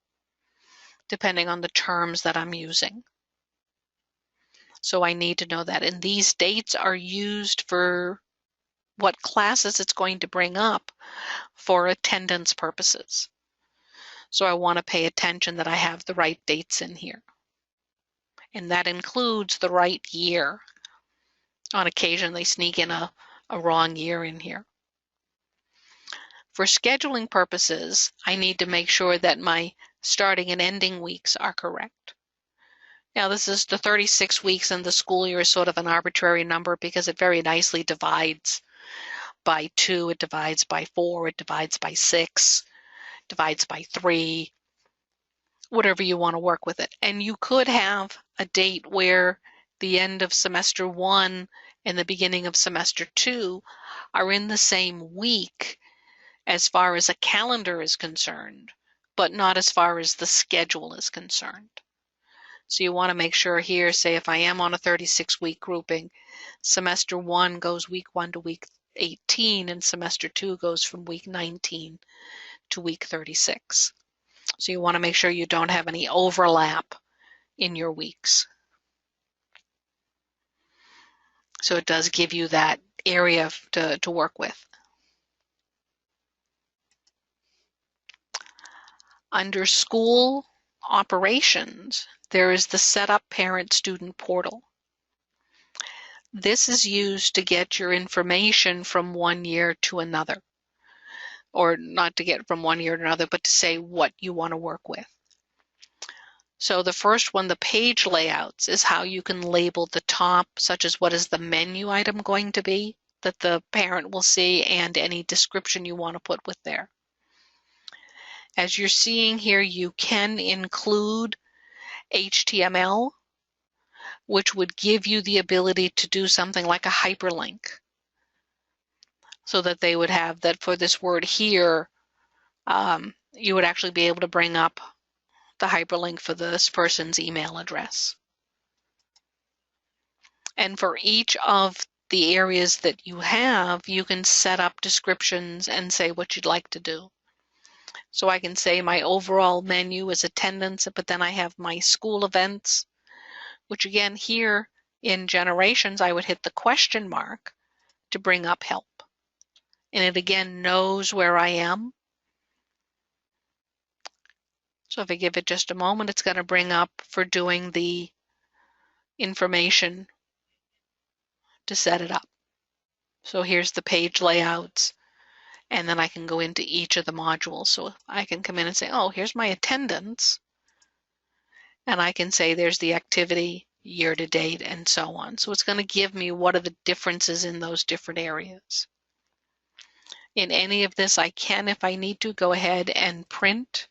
depending on the terms that I'm using. So I need to know that. And these dates are used for what classes it's going to bring up for attendance purposes. So I want to pay attention that I have the right dates in here. And that includes the right year. On occasion, they sneak in a wrong year in here. For scheduling purposes, I need to make sure that my starting and ending weeks are correct. Now, this is the 36 weeks in the school year is sort of an arbitrary number because it very nicely divides by 2, it divides by 4, it divides by 6, divides by 3, whatever you want to work with it. And you could have a date where the end of semester 1 and the beginning of semester 2 are in the same week as far as a calendar is concerned, but not as far as the schedule is concerned. So you want to make sure here, say if I am on a 36-week grouping, semester 1 goes week 1 to week 18, and semester 2 goes from week 19 to week 36. So you want to make sure you don't have any overlap in your weeks. So it does give you that area to work with. Under school operations, there is the Setup Parent Student Portal. This is used to get your information from one year to another. Or not to get from one year to another, but to say what you want to work with. So the first one, the page layouts, is how you can label the top, such as what is the menu item going to be that the parent will see, and any description you want to put with there. As you're seeing here, you can include HTML, which would give you the ability to do something like a hyperlink, so that they would have that for this word here, you would actually be able to bring up the hyperlink for this person's email address. And for each of the areas that you have, you can set up descriptions and say what you'd like to do. So I can say my overall menu is attendance, but then I have my school events, which again here in generations, I would hit the question mark to bring up help. And it again knows where I am. So if I give it just a moment, it's going to bring up for doing the information to set it up. So here's the page layouts, and then I can go into each of the modules. So I can come in and say, oh, here's my attendance, and I can say there's the activity, year to date, and so on. So it's going to give me what are the differences in those different areas. In any of this, I can, if I need to, go ahead and print,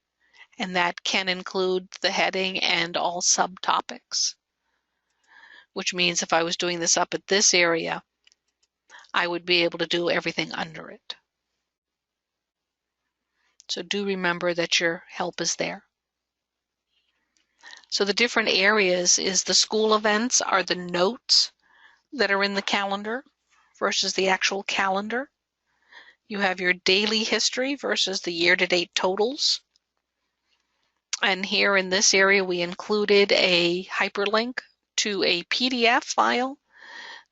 and that can include the heading and all subtopics, which means if I was doing this up at this area, I would be able to do everything under it. So do remember that your help is there. So the different areas is the school events are the notes that are in the calendar versus the actual calendar. You have your daily history versus the year-to-date totals. And here in this area, we included a hyperlink to a PDF file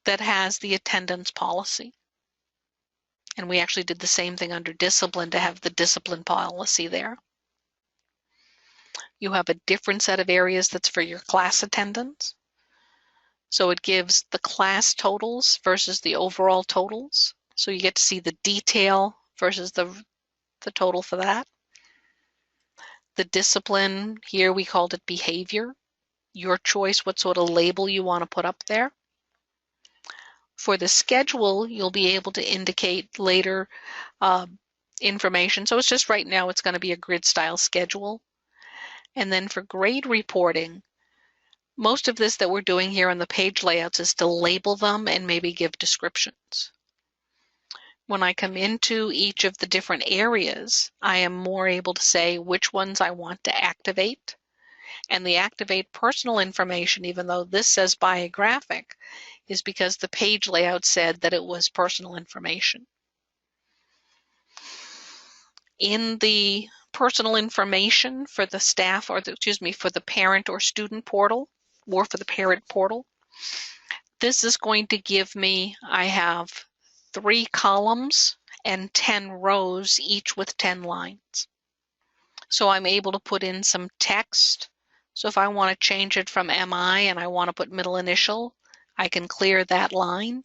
that has the attendance policy. And we actually did the same thing under discipline to have the discipline policy there. You have a different set of areas that's for your class attendance. So it gives the class totals versus the overall totals. So you get to see the detail versus the total for that. The discipline, here we called it behavior. Your choice what sort of label you want to put up there. For the schedule, you'll be able to indicate later information. So it's just right now it's going to be a grid style schedule. And then for grade reporting, most of this that we're doing here on the page layouts is to label them and maybe give descriptions. When I come into each of the different areas, I am more able to say which ones I want to activate. And the activate personal information, even though this says biographic, is because the page layout said that it was personal information. In the personal information for the staff, or for the parent or student portal, or for the parent portal, this is going to give me, I have 3 columns and 10 rows, each with 10 lines. So I'm able to put in some text. So if I want to change it from MI and I want to put middle initial, I can clear that line.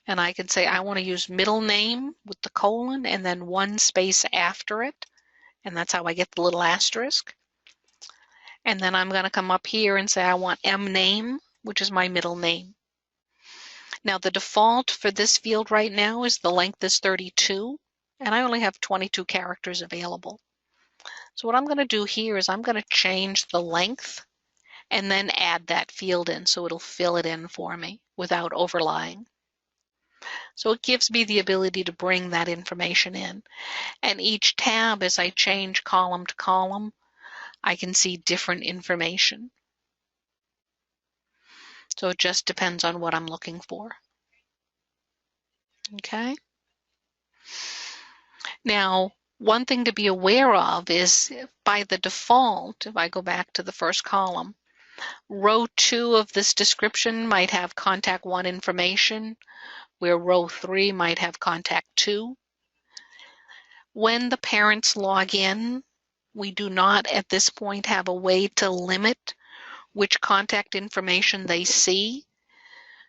And I can say I want to use middle name with the colon and then 1 space after it. And that's how I get the little asterisk. And then I'm going to come up here and say I want M name, which is my middle name. Now the default for this field right now is the length is 32, and I only have 22 characters available. So what I'm going to do here is I'm going to change the length and then add that field in so it'll fill it in for me without overlying. So it gives me the ability to bring that information in. And each tab, as I change column to column, I can see different information. So it just depends on what I'm looking for. Okay. Now, one thing to be aware of is by the default, if I go back to the first column, row 2 of this description might have contact 1 information, where row 3 might have contact 2. When the parents log in, we do not at this point have a way to limit which contact information they see.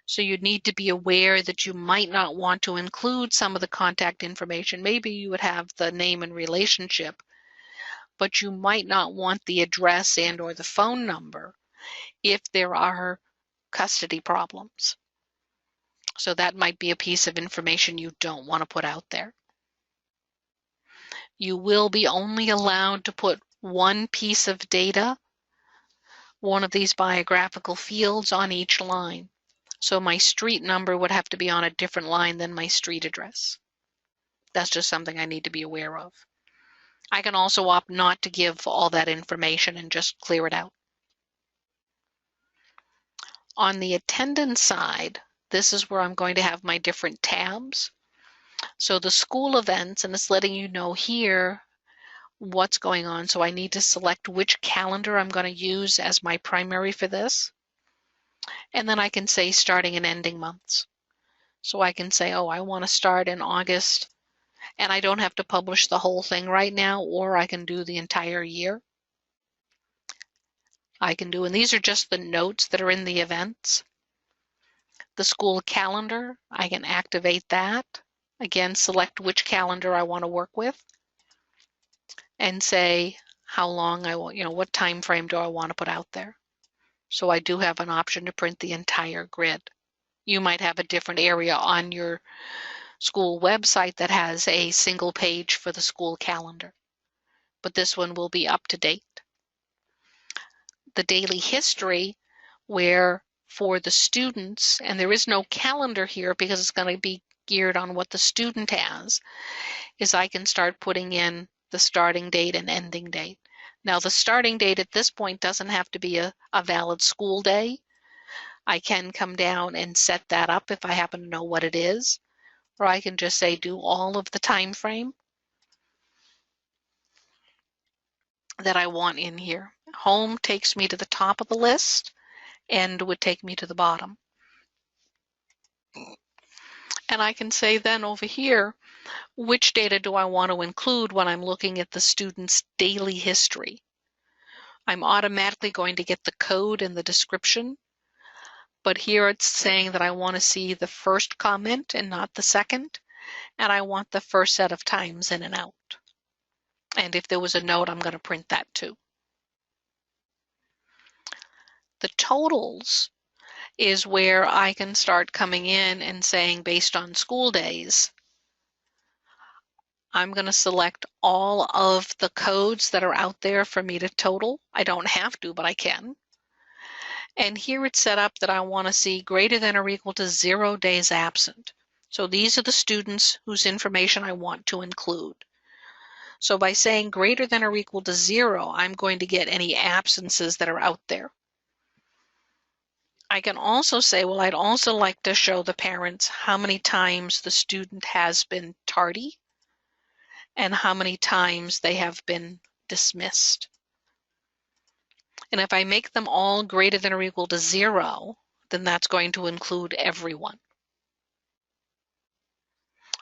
So you need to be aware that you might not want to include some of the contact information. Maybe you would have the name and relationship, but you might not want the address and or the phone number if there are custody problems. So that might be a piece of information you don't want to put out there. You will be only allowed to put 1 piece of data, one of these biographical fields on each line. So my street number would have to be on a different line than my street address. That's just something I need to be aware of. I can also opt not to give all that information and just clear it out. On the attendance side, this is where I'm going to have my different tabs. So the school events, and it's letting you know here what's going on. So I need to select which calendar I'm going to use as my primary for this. And then I can say starting and ending months. So I can say, oh, I want to start in August, and I don't have to publish the whole thing right now, or I can do the entire year. I can do, and these are just the notes that are in the events. The school calendar, I can activate that. Again, select which calendar I want to work with and say how long I want, what time frame do I want to put out there. So I do have an option to print the entire grid. You might have a different area on your school website that has a single page for the school calendar, but this one will be up to date. The daily history, where for the students, and there is no calendar here because it's going to be geared on what the student has, is I can start putting in the starting date and ending date. Now the starting date at this point doesn't have to be a valid school day. I can come down and set that up if I happen to know what it is, or I can just say do all of the time frame. that I want in here. Home takes me to the top of the list, end would take me to the bottom. And I can say then over here, which data do I want to include when I'm looking at the student's daily history? I'm automatically going to get the code and the description, but here it's saying that I want to see the first comment and not the second, and I want the first set of times in and out. And if there was a note, I'm going to print that too. The totals is where I can start coming in and saying, based on school days, I'm going to select all of the codes that are out there for me to total. I don't have to, but I can. And here it's set up that I want to see greater than or equal to 0 days absent. So these are the students whose information I want to include. So by saying greater than or equal to 0, I'm going to get any absences that are out there. I can also say, well, I'd also like to show the parents how many times the student has been tardy and how many times they have been dismissed. And if I make them all greater than or equal to 0, then that's going to include everyone.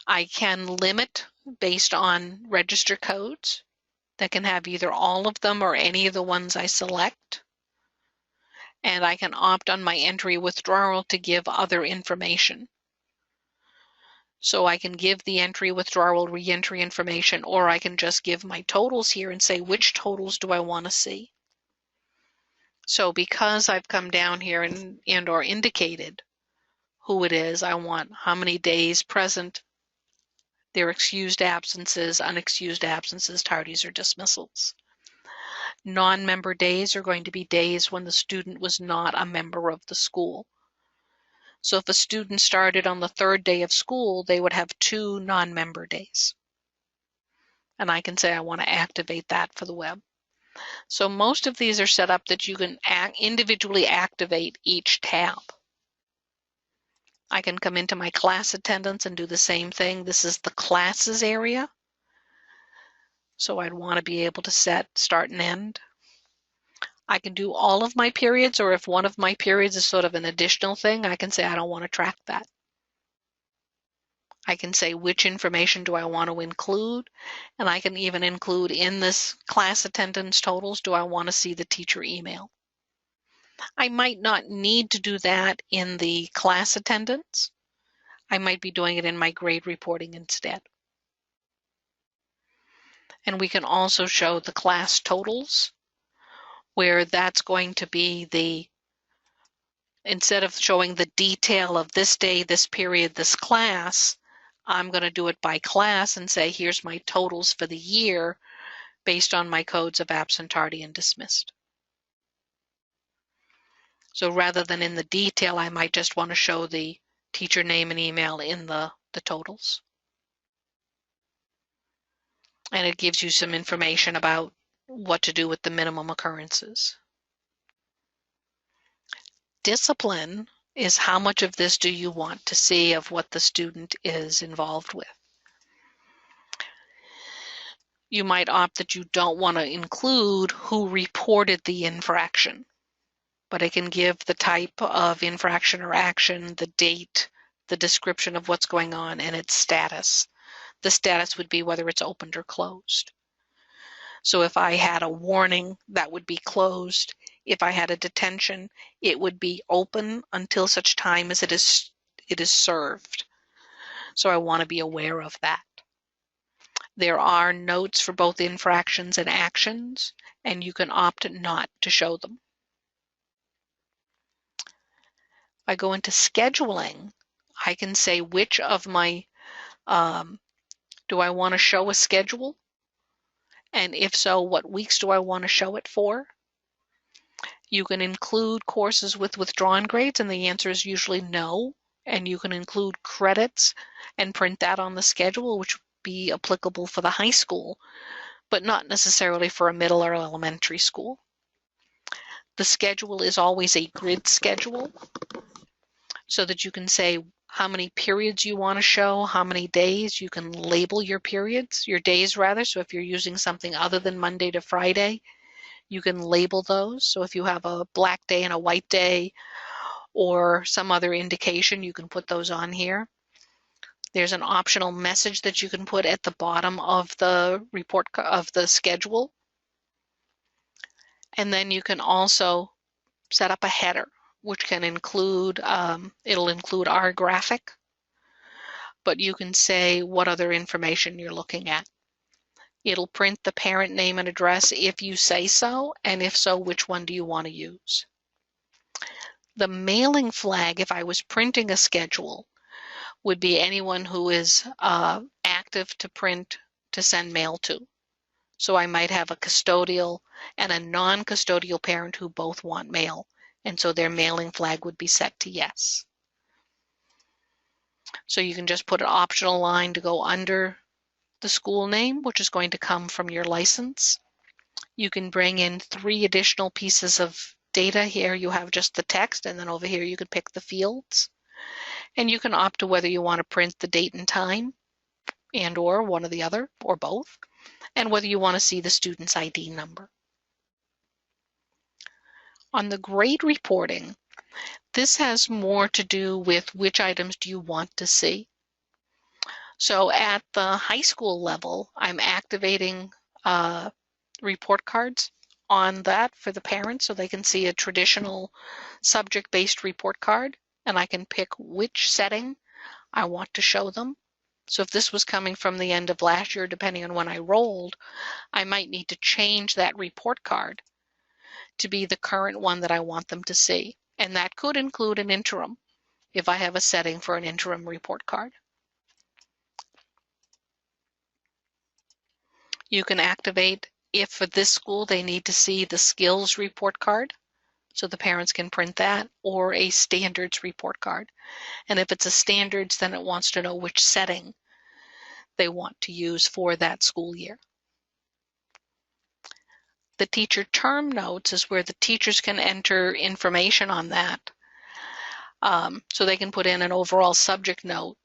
I can limit based on register codes that can have either all of them or any of the ones I select. And I can opt on my entry withdrawal to give other information. So I can give the entry withdrawal reentry information, or I can just give my totals here and say which totals do I want to see. So because I've come down here and or indicated who it is, I want how many days present, their excused absences, unexcused absences, tardies, or dismissals. Non-member days are going to be days when the student was not a member of the school. So if a student started on the 3rd day of school, they would have 2 non-member days. And I can say I want to activate that for the web. So most of these are set up that you can individually activate each tab. I can come into my class attendance and do the same thing. This is the classes area. So I'd want to be able to set start and end. I can do all of my periods, or if one of my periods is sort of an additional thing, I can say I don't want to track that. I can say which information do I want to include, and I can even include in this class attendance totals, do I want to see the teacher email? I might not need to do that in the class attendance. I might be doing it in my grade reporting instead. And we can also show the class totals, where that's going to be the, instead of showing the detail of this day, this period, this class, I'm going to do it by class and say, here's my totals for the year based on my codes of absent, tardy, and dismissed. So rather than in the detail, I might just want to show the teacher name and email in the totals. And it gives you some information about what to do with the minimum occurrences. Discipline is how much of this do you want to see of what the student is involved with. You might opt that you don't want to include who reported the infraction, but it can give the type of infraction or action, the date, the description of what's going on, and its status. The status would be whether it's opened or closed. So if I had a warning, that would be closed. If I had a detention, it would be open until such time as it is served. So I want to be aware of that. There are notes for both infractions and actions, and you can opt not to show them. If I go into scheduling, I can say which of my, do I want to show a schedule? And if so, what weeks do I want to show it for? You can include courses with withdrawn grades, and the answer is usually no. And you can include credits and print that on the schedule, which would be applicable for the high school, but not necessarily for a middle or elementary school. The schedule is always a grid schedule, so that you can say how many periods you want to show, how many days. You can label your periods, your days rather. So if you're using something other than Monday to Friday, you can label those. So if you have a black day and a white day or some other indication, you can put those on here. There's an optional message that you can put at the bottom of the report of the schedule. And then you can also set up a header, which can include, it'll include our graphic, but you can say what other information you're looking at. It'll print the parent name and address if you say so, and if so, which one do you want to use? The mailing flag, if I was printing a schedule, would be anyone who is active to print, to send mail to. So I might have a custodial and a non-custodial parent who both want mail, and so their mailing flag would be set to yes. So you can just put an optional line to go under the school name, which is going to come from your license. You can bring in 3 additional pieces of data. Here you have just the text, and then over here you can pick the fields. And you can opt to whether you want to print the date and time, and or one or the other, or both, and whether you want to see the student's ID number. On the grade reporting, this has more to do with which items do you want to see. So at the high school level, I'm activating report cards on that for the parents so they can see a traditional subject-based report card, and I can pick which setting I want to show them. So if this was coming from the end of last year, depending on when I rolled, I might need to change that report card to be the current one that I want them to see. And that could include an interim if I have a setting for an interim report card. You can activate if for this school they need to see the skills report card, so the parents can print that, or a standards report card. And if it's a standards, then it wants to know which setting they want to use for that school year. The teacher term notes is where the teachers can enter information on that. So they can put in an overall subject note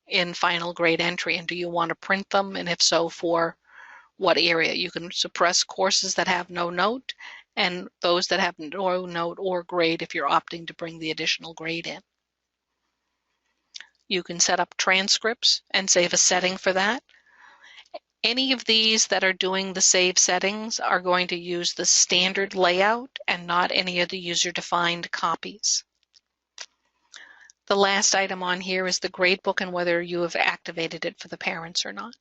in final grade entry, and do you want to print them, and if so, for what area. You can suppress courses that have no note and those that have no note or grade if you're opting to bring the additional grade in. You can set up transcripts and save a setting for that. Any of these that are doing the save settings are going to use the standard layout and not any of the user-defined copies. The last item on here is the gradebook and whether you have activated it for the parents or not.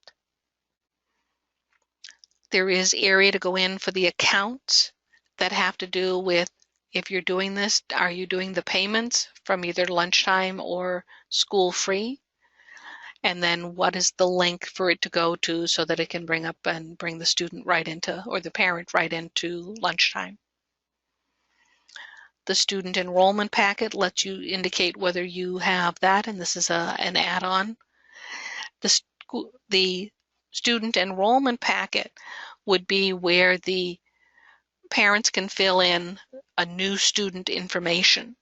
There is area to go in for the accounts that have to do with, if you're doing this, are you doing the payments from either lunchtime or school free? And then what is the link for it to go to so that it can bring up and bring the student right into, or the parent right into lunchtime. The student enrollment packet lets you indicate whether you have that, and this is an add-on. The student enrollment packet would be where the parents can fill in a new student information.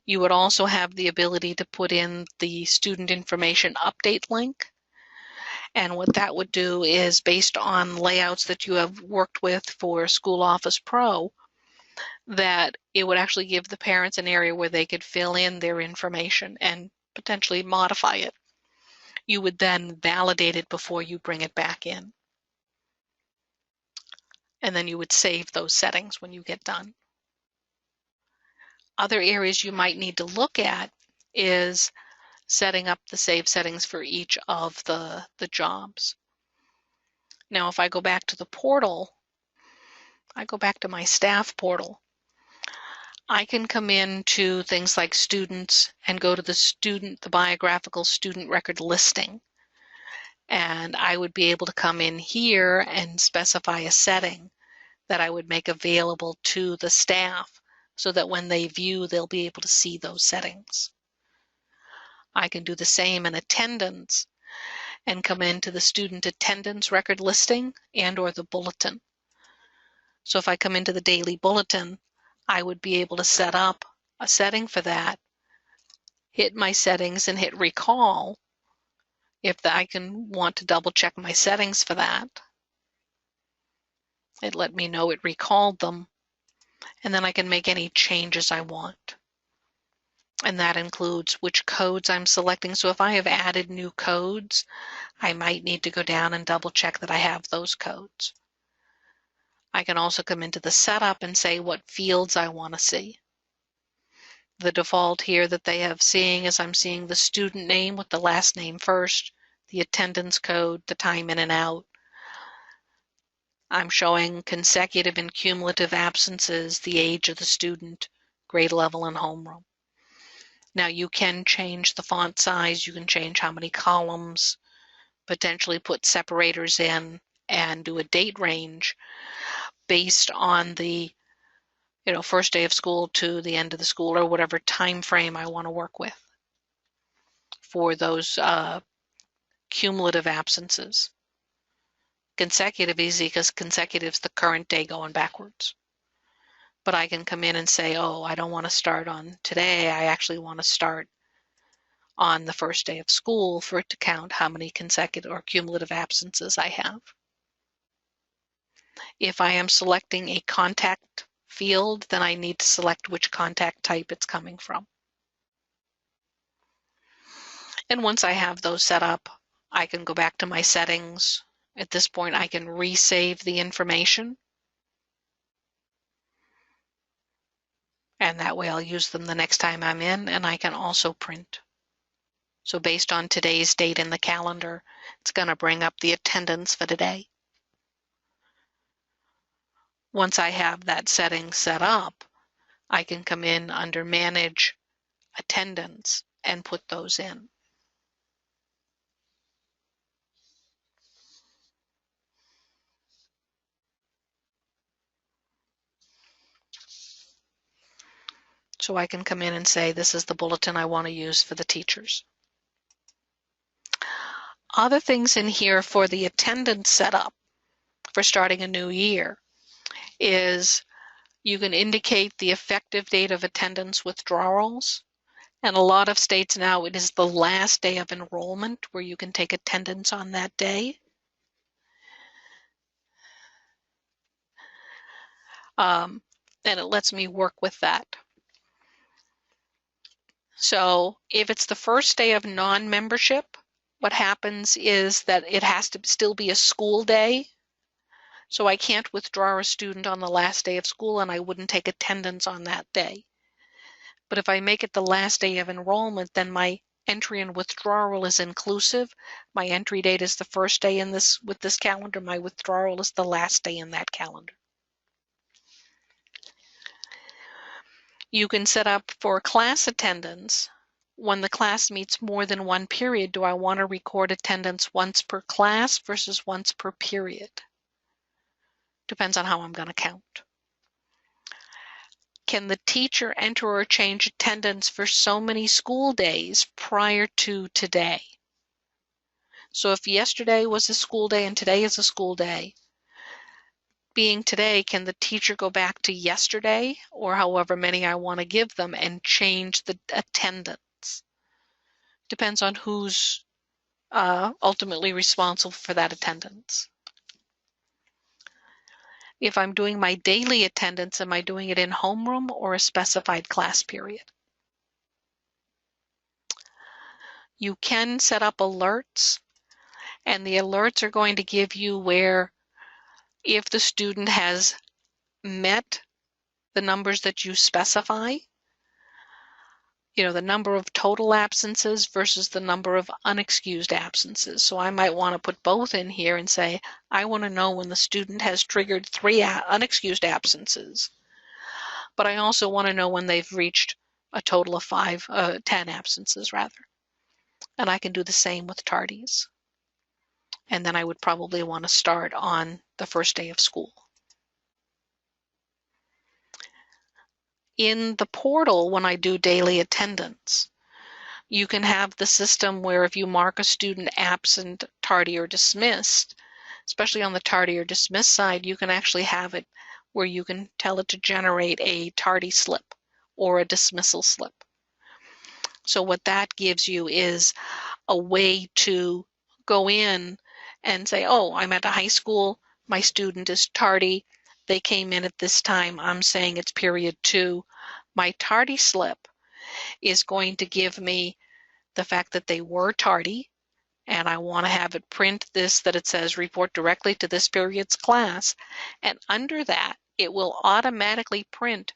You would also have the ability to put in the student information update link. And what that would do is, based on layouts that you have worked with for School Office Pro, that it would actually give the parents an area where they could fill in their information and potentially modify it. You would then validate it before you bring it back in. And then you would save those settings when you get done. Other areas you might need to look at is setting up the save settings for each of the jobs. Now, if I go back to the portal, I go back to my staff portal, I can come into things like students and go to the biographical student record listing. And I would be able to come in here and specify a setting that I would make available to the staff so that when they view, they'll be able to see those settings. I can do the same in attendance and come into the student attendance record listing and or the bulletin. So if I come into the daily bulletin, I would be able to set up a setting for that hit my settings and hit recall if I can want to double check my settings for that. It let me know it recalled them, and then I can make any changes I want. And that includes which codes I'm selecting. So if I have added new codes, I might need to go down and double check that I have those codes. I can also come into the setup and say what fields I want to see. The default here that they have seeing is I'm seeing the student name with the last name first, the attendance code, the time in and out. I'm showing consecutive and cumulative absences, the age of the student, grade level, and homeroom. Now you can change the font size, you can change how many columns, potentially put separators in, and do a date range based on the first day of school to the end of the school, or whatever time frame I want to work with for those cumulative absences. Consecutive easy because consecutive is the current day going backwards. But I can come in and say, oh, I don't want to start on today. I actually want to start on the first day of school for it to count how many consecutive or cumulative absences I have. If I am selecting a contact field, then I need to select which contact type it's coming from. And once I have those set up, I can go back to my settings. At this point, I can resave the information. And that way I'll use them the next time I'm in, and I can also print. So based on today's date in the calendar, it's going to bring up the attendance for today. Once I have that setting set up, I can come in under Manage Attendance and put those in. So I can come in and say, this is the bulletin I want to use for the teachers. Other things in here for the attendance setup for starting a new year is you can indicate the effective date of attendance withdrawals. And a lot of states now, it is the last day of enrollment where you can take attendance on that day. And it lets me work with that. So if it's the first day of non-membership, what happens is that it has to still be a school day. So I can't withdraw a student on the last day of school, and I wouldn't take attendance on that day. But if I make it the last day of enrollment, then my entry and withdrawal is inclusive. My entry date is the first day with this calendar. My withdrawal is the last day in that calendar. You can set up for class attendance. When the class meets more than one period, do I want to record attendance once per class versus once per period? Depends on how I'm going to count. Can the teacher enter or change attendance for so many school days prior to today? So if yesterday was a school day and today is a school day, being today, can the teacher go back to yesterday or however many I want to give them and change the attendance? Depends on who's ultimately responsible for that attendance. If I'm doing my daily attendance, am I doing it in homeroom or a specified class period? You can set up alerts, and the alerts are going to give you where if the student has met the numbers that you specify, the number of total absences versus the number of unexcused absences. So I might want to put both in here and say, I want to know when the student has triggered 3 unexcused absences, but I also want to know when they've reached a total of 10 absences rather. And I can do the same with tardies. And then I would probably want to start on the first day of school. In the portal, when I do daily attendance, you can have the system where if you mark a student absent, tardy, or dismissed, especially on the tardy or dismissed side, you can actually have it where you can tell it to generate a tardy slip or a dismissal slip. So what that gives you is a way to go in and say, oh, I'm at a high school, my student is tardy, they came in at this time, I'm saying it's period 2. My tardy slip is going to give me the fact that they were tardy, and I want to have it print this, that it says report directly to this period's class, and under that it will automatically print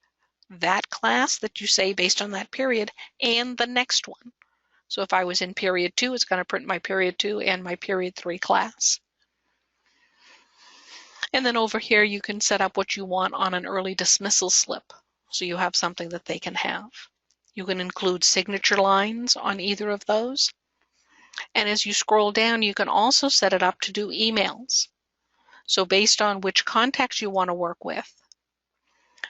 that class that you say based on that period and the next one. So if I was in period 2, it's going to print my period 2 and my period 3 class. And then over here you can set up what you want on an early dismissal slip, so you have something that they can have. You can include signature lines on either of those. And as you scroll down, you can also set it up to do emails. So based on which contacts you want to work with,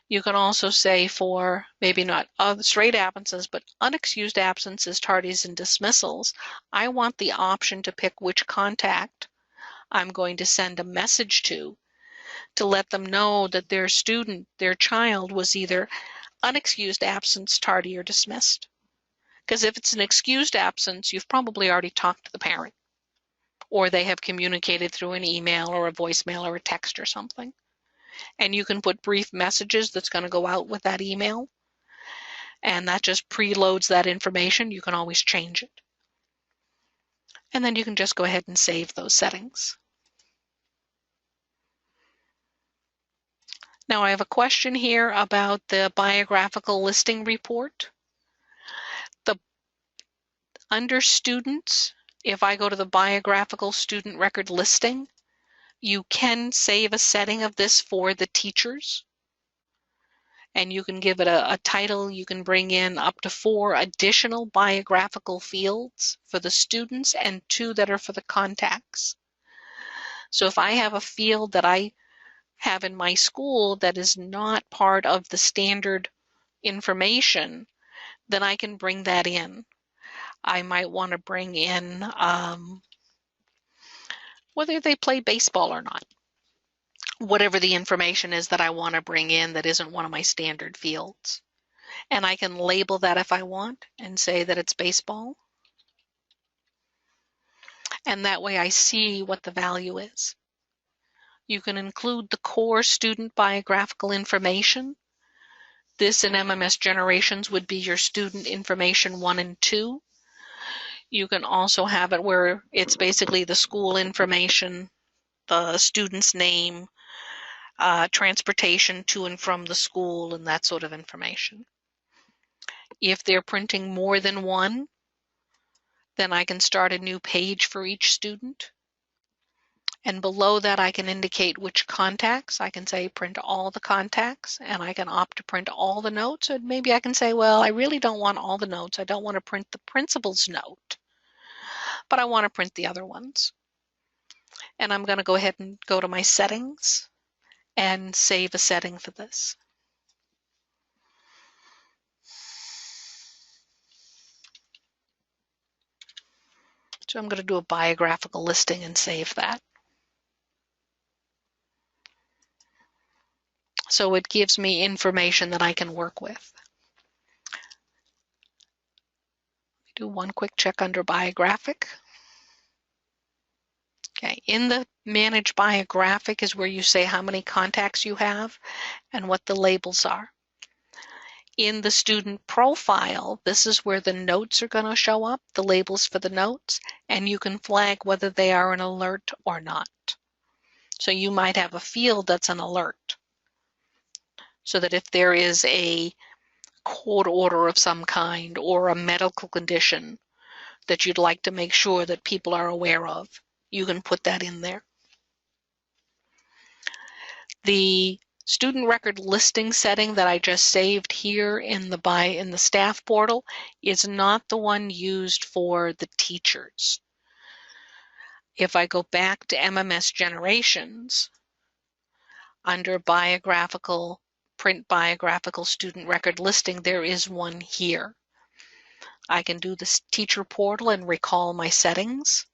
you can also say for maybe not straight absences, but unexcused absences, tardies, and dismissals, I want the option to pick which contact I'm going to send a message to let them know that their student, their child, was either unexcused absence, tardy, or dismissed. Because if it's an excused absence, you've probably already talked to the parent, or they have communicated through an email or a voicemail or a text or something. And you can put brief messages that's going to go out with that email, and that just preloads that information. You can always change it. And then you can just go ahead and save those settings. Now I have a question here about the biographical listing report. Under students, if I go to the biographical student record listing, you can save a setting of this for the teachers. And you can give it a title. You can bring in up to 4 additional biographical fields for the students and 2 that are for the contacts. So if I have a field that I have in my school that is not part of the standard information, then I can bring that in. I might want to bring in whether they play baseball or not. Whatever the information is that I want to bring in that isn't one of my standard fields. And I can label that if I want and say that it's baseball. And that way I see what the value is. You can include the core student biographical information. This in MMS Generations would be your student information 1 and 2. You can also have it where it's basically the school information, the student's name, transportation to and from the school, and that sort of information. If they're printing more than one, then I can start a new page for each student. And below that, I can indicate which contacts. I can say print all the contacts, and I can opt to print all the notes. Or maybe I can say, well, I really don't want all the notes. I don't want to print the principal's note, but I want to print the other ones. And I'm going to go ahead and go to my settings and save a setting for this. So I'm going to do a biographical listing and save that. So it gives me information that I can work with. Do one quick check under biographic. Okay, in the Manage Biographic is where you say how many contacts you have and what the labels are. In the student profile, this is where the notes are going to show up, the labels for the notes, and you can flag whether they are an alert or not. So you might have a field that's an alert, so that if there is a court order of some kind or a medical condition that you'd like to make sure that people are aware of, you can put that in there. The student record listing setting that I just saved here in the staff portal is not the one used for the teachers. If I go back to MMS Generations, under biographical, print biographical student record listing, there is one here. I can do this teacher portal and recall my settings.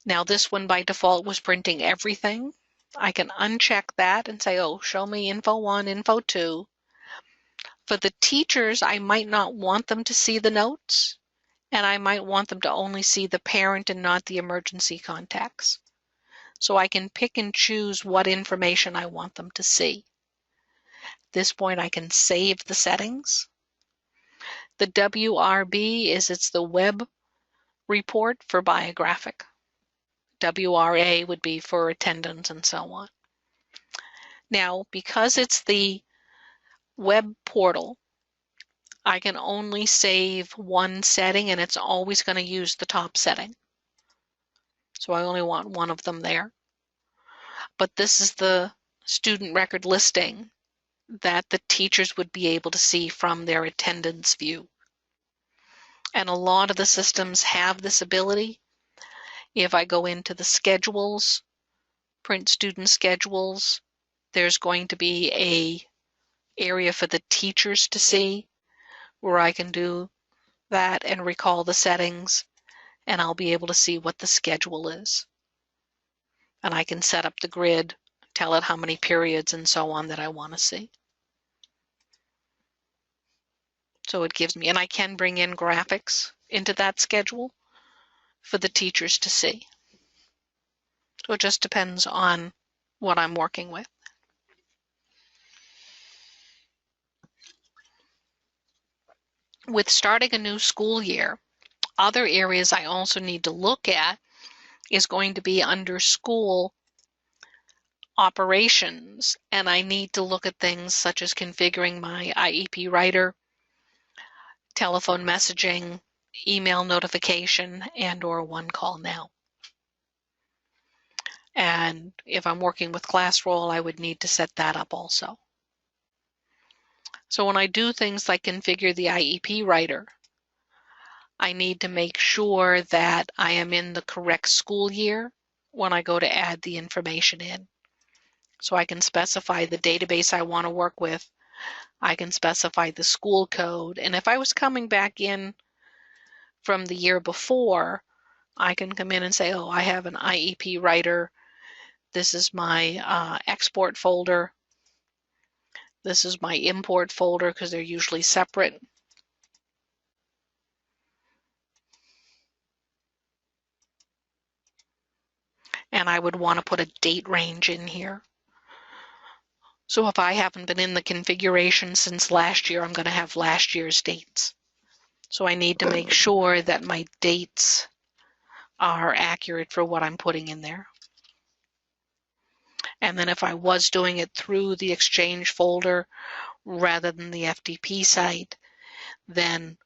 Now this one by default was printing everything. I can uncheck that and say, oh, show me info 1, info 2. For the teachers, I might not want them to see the notes, and I might want them to only see the parent and not the emergency contacts. So I can pick and choose what information I want them to see. At this point, I can save the settings. The WRB it's the web report for biographic. WRA would be for attendance and so on. Now, because it's the web portal, I can only save one setting, and it's always going to use the top setting. So I only want one of them there. But this is the student record listing that the teachers would be able to see from their attendance view. And a lot of the systems have this ability. If I go into the schedules, print student schedules, there's going to be a area for the teachers to see where I can do that and recall the settings, and I'll be able to see what the schedule is. And I can set up the grid, tell it how many periods and so on that I want to see. So it gives me, and I can bring in graphics into that schedule for the teachers to see. So it just depends on what I'm working with. With starting a new school year, other areas I also need to look at is going to be under school operations, and I need to look at things such as configuring my IEP writer, telephone messaging, email notification, and/or One Call Now. And if I'm working with ClassRoll, I would need to set that up also. So when I do things like configure the IEP writer, I need to make sure that I am in the correct school year when I go to add the information in. So I can specify the database I want to work with. I can specify the school code. And if I was coming back in from the year before, I can come in and say, oh, I have an IEP writer. This is my export folder. This is my import folder, because they're usually separate. And I would want to put a date range in here. So if I haven't been in the configuration since last year, I'm going to have last year's dates. So I need to make sure that my dates are accurate for what I'm putting in there. And then if I was doing it through the Exchange folder rather than the FTP site, then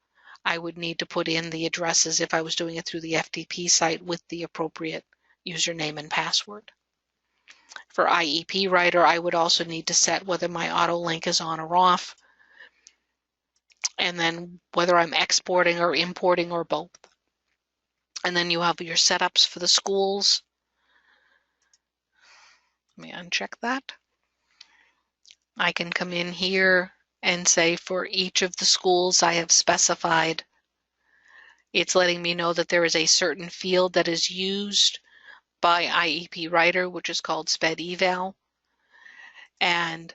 I would need to put in the addresses if I was doing it through the FTP site with the appropriate username and password. For IEP Writer, I would also need to set whether my auto link is on or off, and then whether I'm exporting or importing or both. And then you have your setups for the schools. Let me uncheck that. I can come in here and say for each of the schools I have specified, it's letting me know that there is a certain field that is used by IEP Writer, which is called SPED Eval. And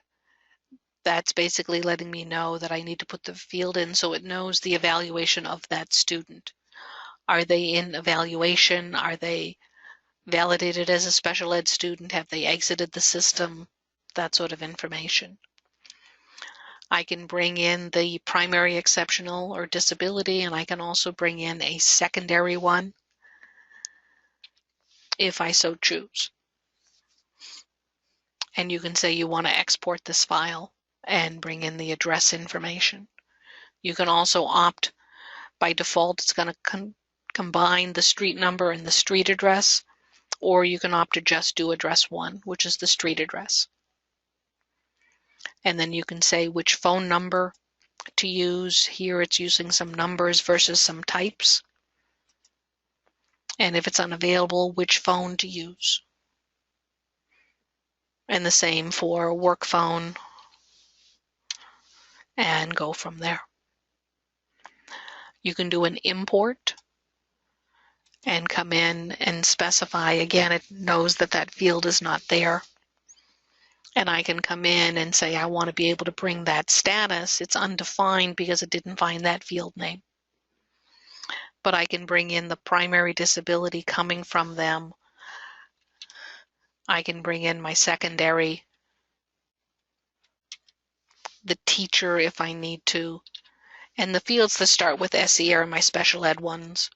that's basically letting me know that I need to put the field in so it knows the evaluation of that student. Are they in evaluation? Are they validated as a special ed student? Have they exited the system? That sort of information. I can bring in the primary exceptional or disability, and I can also bring in a secondary one if I so choose. And you can say you want to export this file and bring in the address information. You can also opt, by default, it's going to combine the street number and the street address, or you can opt to just do address 1, which is the street address. And then you can say which phone number to use. Here it's using some numbers versus some types. And if it's unavailable, which phone to use. And the same for work phone, and go from there. You can do an import and come in and specify. Again, it knows that that field is not there. And I can come in and say I want to be able to bring that status. It's undefined because it didn't find that field name. But I can bring in the primary disability coming from them. I can bring in my secondary, the teacher if I need to, and the fields that start with SE are my special ed ones.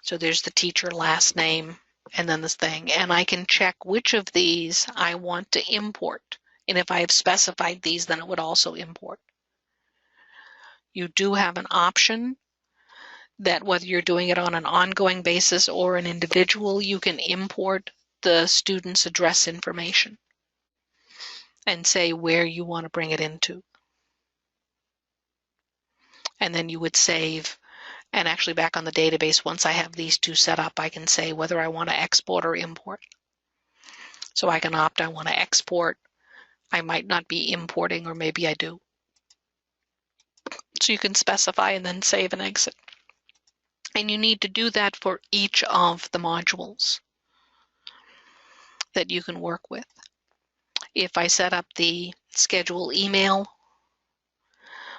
So there's the teacher last name and then this thing. And I can check which of these I want to import. And if I have specified these, then it would also import. You do have an option that whether you're doing it on an ongoing basis or an individual, you can import the student's address information and say where you want to bring it into. And then you would save, and actually back on the database, once I have these two set up, I can say whether I want to export or import. So I can opt I want to export. I might not be importing, or maybe I do. So you can specify and then save and exit. And you need to do that for each of the modules that you can work with. If I set up the schedule email,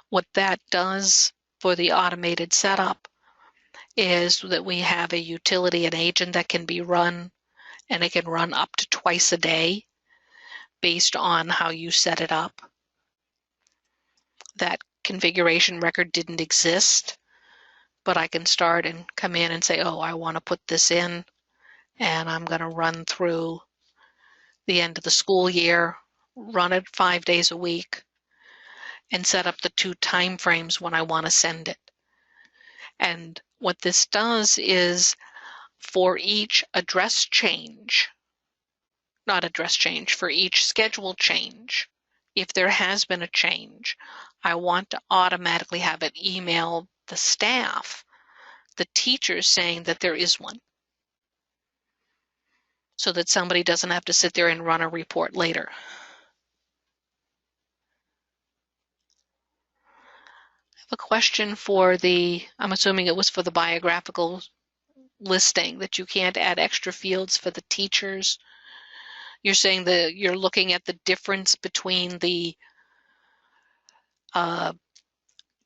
what that does for the automated setup is that we have a utility, an agent that can be run, and it can run up to twice a day based on how you set it up. That configuration record didn't exist, but I can start and come in and say, oh, I want to put this in, and I'm going to run through the end of the school year, run it 5 days a week, and set up the 2 time frames when I want to send it. And what this does is for each address change, not address change, for each schedule change, if there has been a change, I want to automatically have it email the staff, the teachers, saying that there is one, so that somebody doesn't have to sit there and run a report later. I have a question for I'm assuming it was for the biographical listing, that you can't add extra fields for the teachers. You're saying that you're looking at the difference between the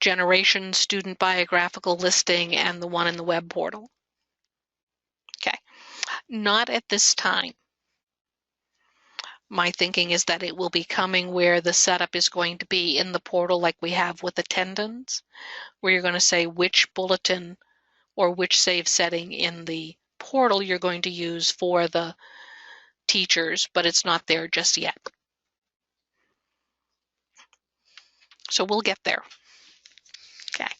generation student biographical listing and the one in the web portal. Okay, not at this time. My thinking is that it will be coming where the setup is going to be in the portal like we have with attendance, where you're going to say which bulletin or which save setting in the portal you're going to use for the teachers, but it's not there just yet. So we'll get there. Okay.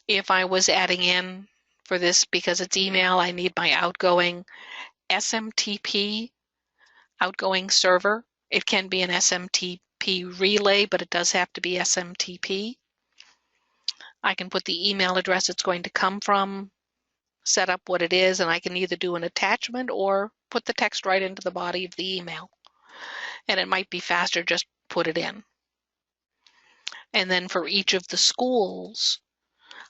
If I was adding in for this, because it's email, I need my outgoing SMTP outgoing server. It can be an SMTP relay, but it does have to be SMTP. I can put the email address it's going to come from, set up what it is, and I can either do an attachment or put the text right into the body of the email. And it might be faster just put it in. And then for each of the schools,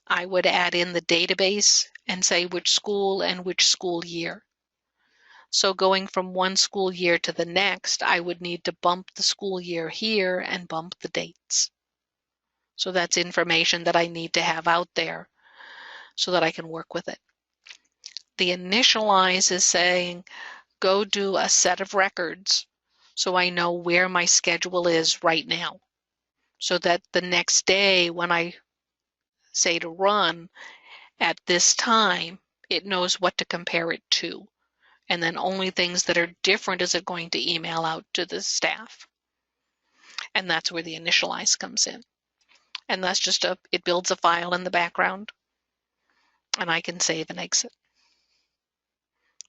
I would add in the database and say which school and which school year. So going from one school year to the next, I would need to bump the school year here and bump the dates. So that's information that I need to have out there so that I can work with it. The initialize is saying, go do a set of records so I know where my schedule is right now, so that the next day when I say to run at this time, it knows what to compare it to. And then only things that are different is it going to email out to the staff. And that's where the initialize comes in. And that's just it builds a file in the background, and I can save and exit.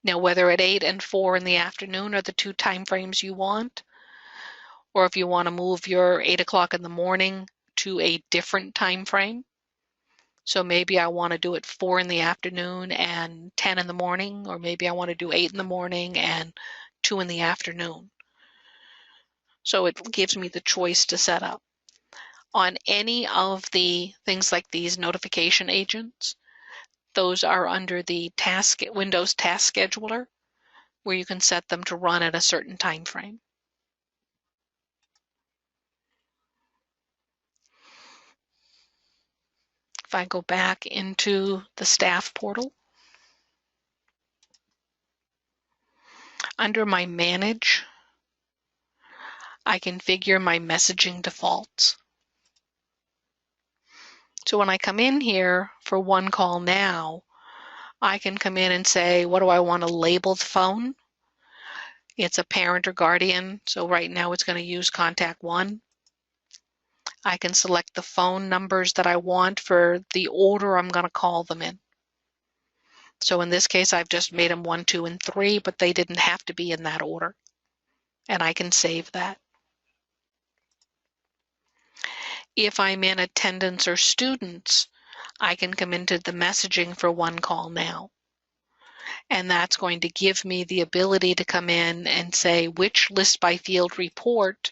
Now, whether at 8 and 4 in the afternoon are the 2 time frames you want, or if you want to move your 8 o'clock in the morning to a different time frame. So maybe I want to do it 4 in the afternoon and 10 in the morning, or maybe I want to do 8 in the morning and 2 in the afternoon. So it gives me the choice to set up. On any of the things like these notification agents, those are under the Windows Task Scheduler, where you can set them to run at a certain time frame. I go back into the staff portal, under my Manage, I configure my messaging defaults. So when I come in here for One Call Now, I can come in and say, what do I want to label the phone? It's a parent or guardian, so right now it's going to use contact 1. I can select the phone numbers that I want for the order I'm going to call them in. So in this case, I've just made them 1, 2, and 3, but they didn't have to be in that order. And I can save that. If I'm in attendance or students, I can come into the messaging for One Call Now. And that's going to give me the ability to come in and say, which list by field report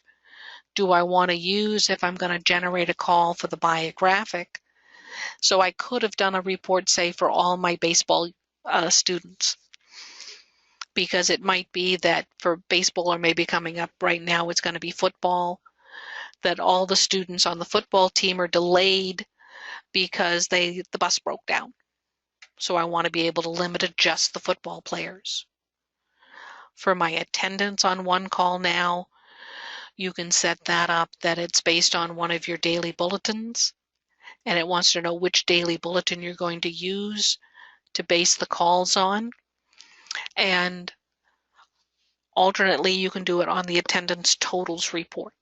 do I want to use if I'm going to generate a call for the biographic? So I could have done a report, say, for all my baseball students, because it might be that for baseball, or maybe coming up right now, it's going to be football, that all the students on the football team are delayed because the bus broke down. So I want to be able to limit it just the football players. For my attendance on One Call Now, you can set that up that it's based on one of your daily bulletins, and it wants to know which daily bulletin you're going to use to base the calls on. And alternately, you can do it on the attendance totals report.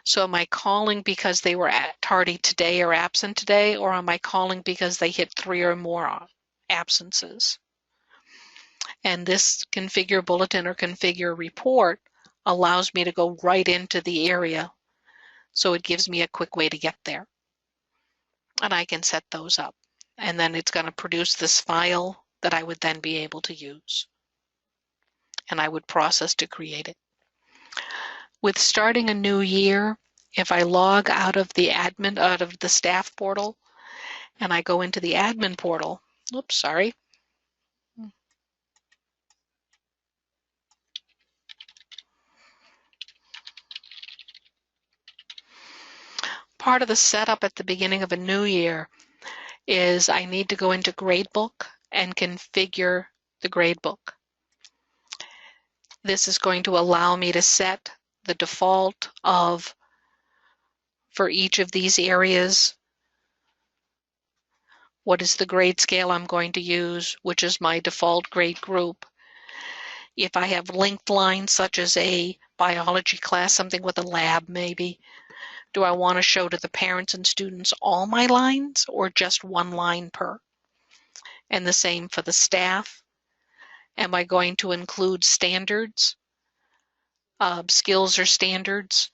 So am I calling because they were tardy today or absent today, or am I calling because they hit 3 or more absences? And this configure bulletin or configure report allows me to go right into the area. So it gives me a quick way to get there. And I can set those up. And then it's going to produce this file that I would then be able to use. And I would process to create it. With starting a new year, if I log out of the staff portal, and I go into the admin portal, oops, sorry. Part of the setup at the beginning of a new year is I need to go into Gradebook and configure the Gradebook. This is going to allow me to set the default of, for each of these areas, what is the grade scale I'm going to use, which is my default grade group. If I have linked lines, such as a biology class, something with a lab maybe, do I want to show to the parents and students all my lines or just one line per? And the same for the staff. Am I going to include standards, skills or standards?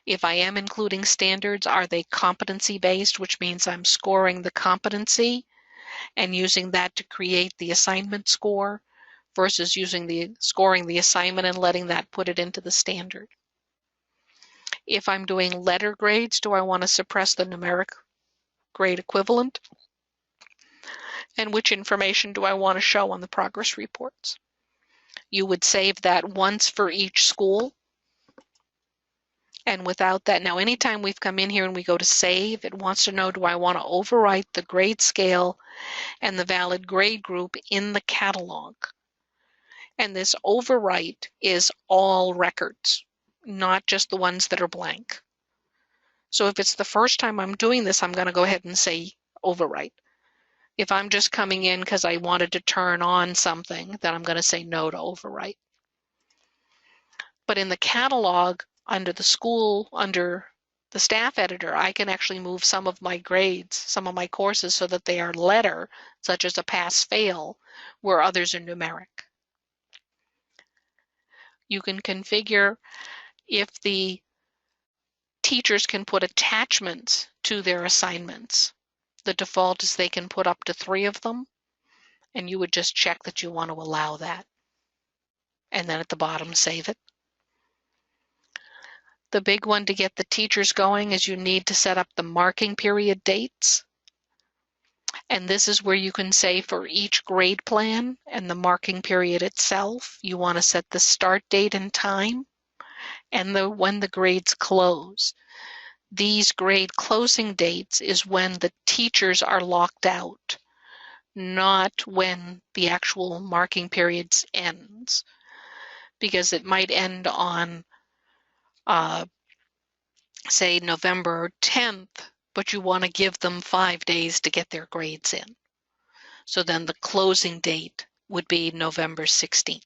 If I am including standards, are they competency-based, which means I'm scoring the competency and using that to create the assignment score versus scoring the assignment and letting that put it into the standard? If I'm doing letter grades, do I want to suppress the numeric grade equivalent? And which information do I want to show on the progress reports? You would save that once for each school. And without that, now anytime we've come in here and we go to save, it wants to know, do I want to overwrite the grade scale and the valid grade group in the catalog? And this overwrite is all records, not just the ones that are blank. So if it's the first time I'm doing this, I'm going to go ahead and say overwrite. If I'm just coming in because I wanted to turn on something, then I'm going to say no to overwrite. But in the catalog, under the staff editor, I can actually move some of my grades, some of my courses, so that they are letter, such as a pass-fail, where others are numeric. You can configure if the teachers can put attachments to their assignments. The default is they can put up to 3 of them, and you would just check that you want to allow that. And then at the bottom, save it. The big one to get the teachers going is you need to set up the marking period dates. And this is where you can say for each grade plan and the marking period itself, you want to set the start date and time and when the grades close. These grade closing dates is when the teachers are locked out, not when the actual marking periods ends, because it might end on, say, November 10th, but you want to give them 5 days to get their grades in. So then the closing date would be November 16th.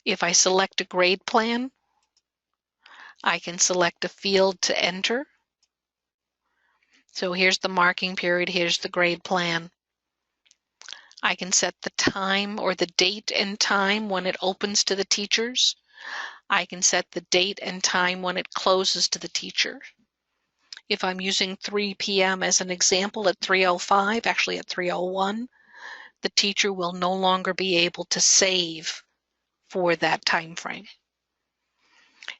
If I select a grade plan, I can select a field to enter. So here's the marking period, here's the grade plan. I can set the time or the date and time when it opens to the teachers. I can set the date and time when it closes to the teacher. If I'm using 3 p.m. as an example at 3:05, actually at 3:01, the teacher will no longer be able to save for that time frame.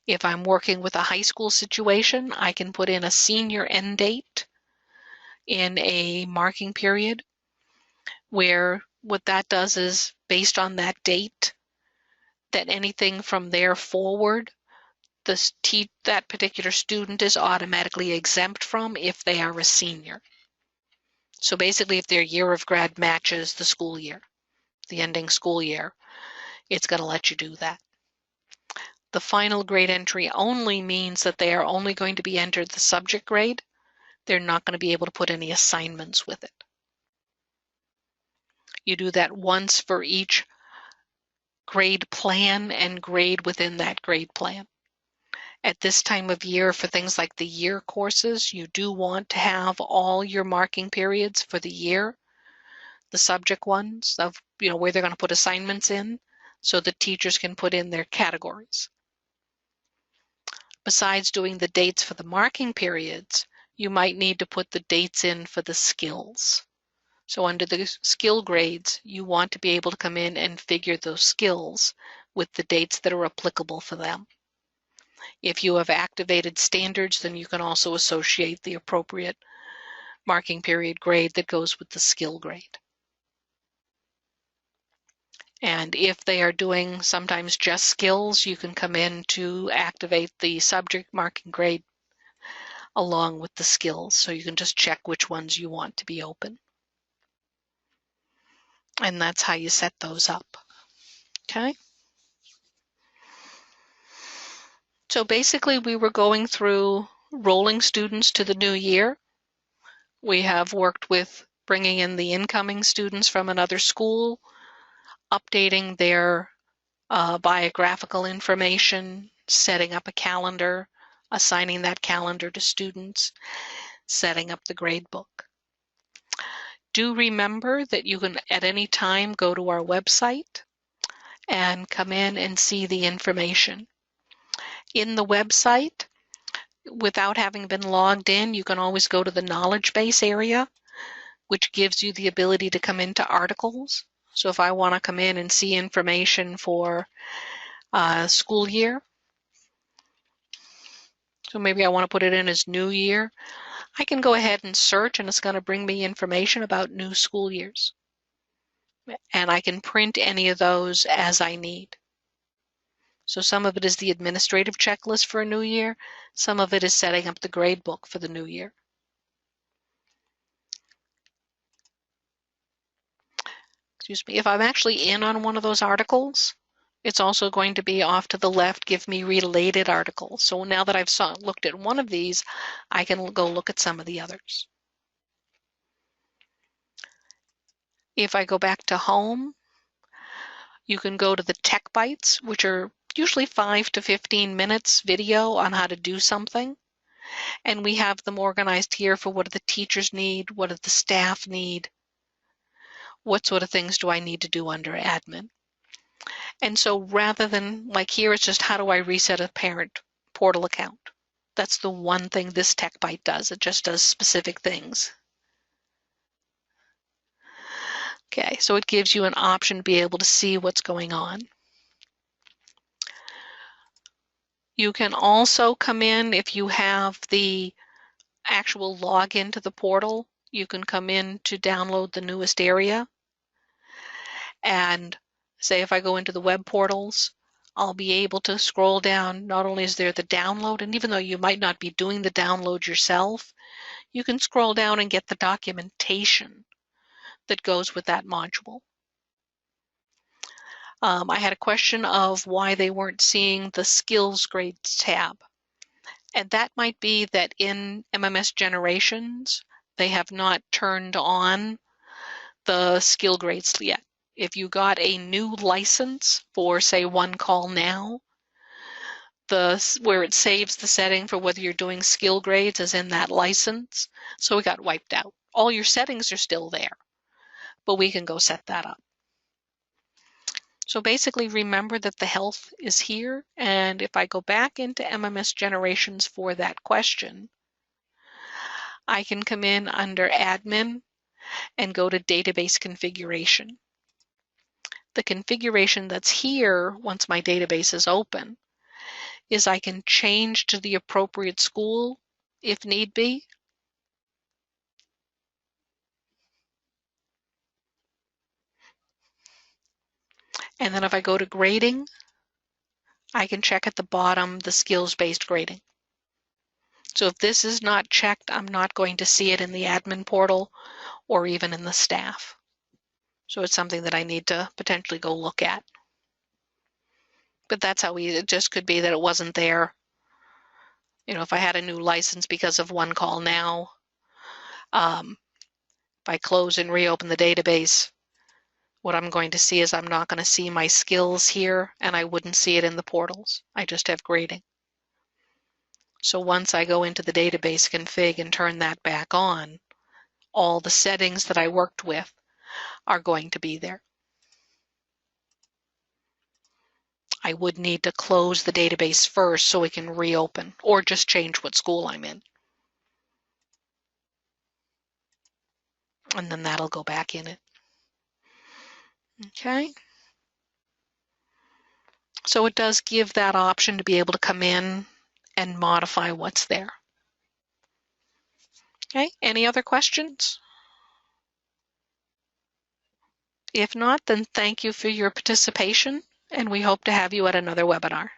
If I'm working with a high school situation, I can put in a senior end date in a marking period, where what that does is, based on that date, that anything from there forward, that particular student is automatically exempt from if they are a senior. So basically, if their year of grad matches the school year, the ending school year, it's going to let you do that. The final grade entry only means that they are only going to be entered the subject grade. They're not going to be able to put any assignments with it. You do that once for each grade plan and grade within that grade plan. At this time of year, for things like the year courses, you do want to have all your marking periods for the year, the subject ones of where they're going to put assignments in, so the teachers can put in their categories. Besides doing the dates for the marking periods, you might need to put the dates in for the skills. So under the skill grades, you want to be able to come in and figure those skills with the dates that are applicable for them. If you have activated standards, then you can also associate the appropriate marking period grade that goes with the skill grade. And if they are doing sometimes just skills, you can come in to activate the subject marking grade along with the skills. So you can just check which ones you want to be open. And that's how you set those up. Okay? So basically, we were going through rolling students to the new year. We have worked with bringing in the incoming students from another school, updating their biographical information, setting up a calendar, assigning that calendar to students, setting up the grade book. Do remember that you can at any time go to our website and come in and see the information. In the website, without having been logged in, you can always go to the knowledge base area, which gives you the ability to come into articles. So if I want to come in and see information for school year, so maybe I want to put it in as new year, I can go ahead and search, and it's going to bring me information about new school years. And I can print any of those as I need. So some of it is the administrative checklist for a new year. Some of it is setting up the grade book for the new year. Excuse me. If I'm actually in on one of those articles, it's also going to be off to the left, give me related articles. So now that I've looked at one of these, I can go look at some of the others. If I go back to home, you can go to the Tech Bites, which are usually 5 to 15 minutes video on how to do something. And we have them organized here for what do the teachers need, what do the staff need, what sort of things do I need to do under admin. And so rather than, like here, it's just how do I reset a parent portal account. That's the one thing this Tech Bite does. It just does specific things. Okay, so it gives you an option to be able to see what's going on. You can also come in if you have the actual login to the portal. You can come in to download the newest area. And say if I go into the web portals, I'll be able to scroll down. Not only is there the download, and even though you might not be doing the download yourself, you can scroll down and get the documentation that goes with that module. I had a question of why they weren't seeing the skills grades tab. And that might be that in MMS Generations, they have not turned on the skill grades yet. If you got a new license for, say, One Call Now, where it saves the setting for whether you're doing skill grades is in that license, so it got wiped out. All your settings are still there, but we can go set that up. So basically remember that the health is here, and if I go back into MMS Generations for that question, I can come in under Admin and go to Database Configuration. The configuration that's here once my database is open is I can change to the appropriate school if need be. And then if I go to grading, I can check at the bottom the skills-based grading. So if this is not checked, I'm not going to see it in the admin portal or even in the staff. So it's something that I need to potentially go look at. But that's how easy. It just could be that it wasn't there. You know, if I had a new license because of One Call Now, if I close and reopen the database, what I'm going to see is I'm not going to see my skills here, and I wouldn't see it in the portals. I just have grading. So once I go into the database config and turn that back on, all the settings that I worked with are going to be there. I would need to close the database first so it can reopen, or just change what school I'm in. And then that'll go back in it. Okay. So it does give that option to be able to come in and modify what's there. Okay, any other questions? If not, then thank you for your participation, and we hope to have you at another webinar.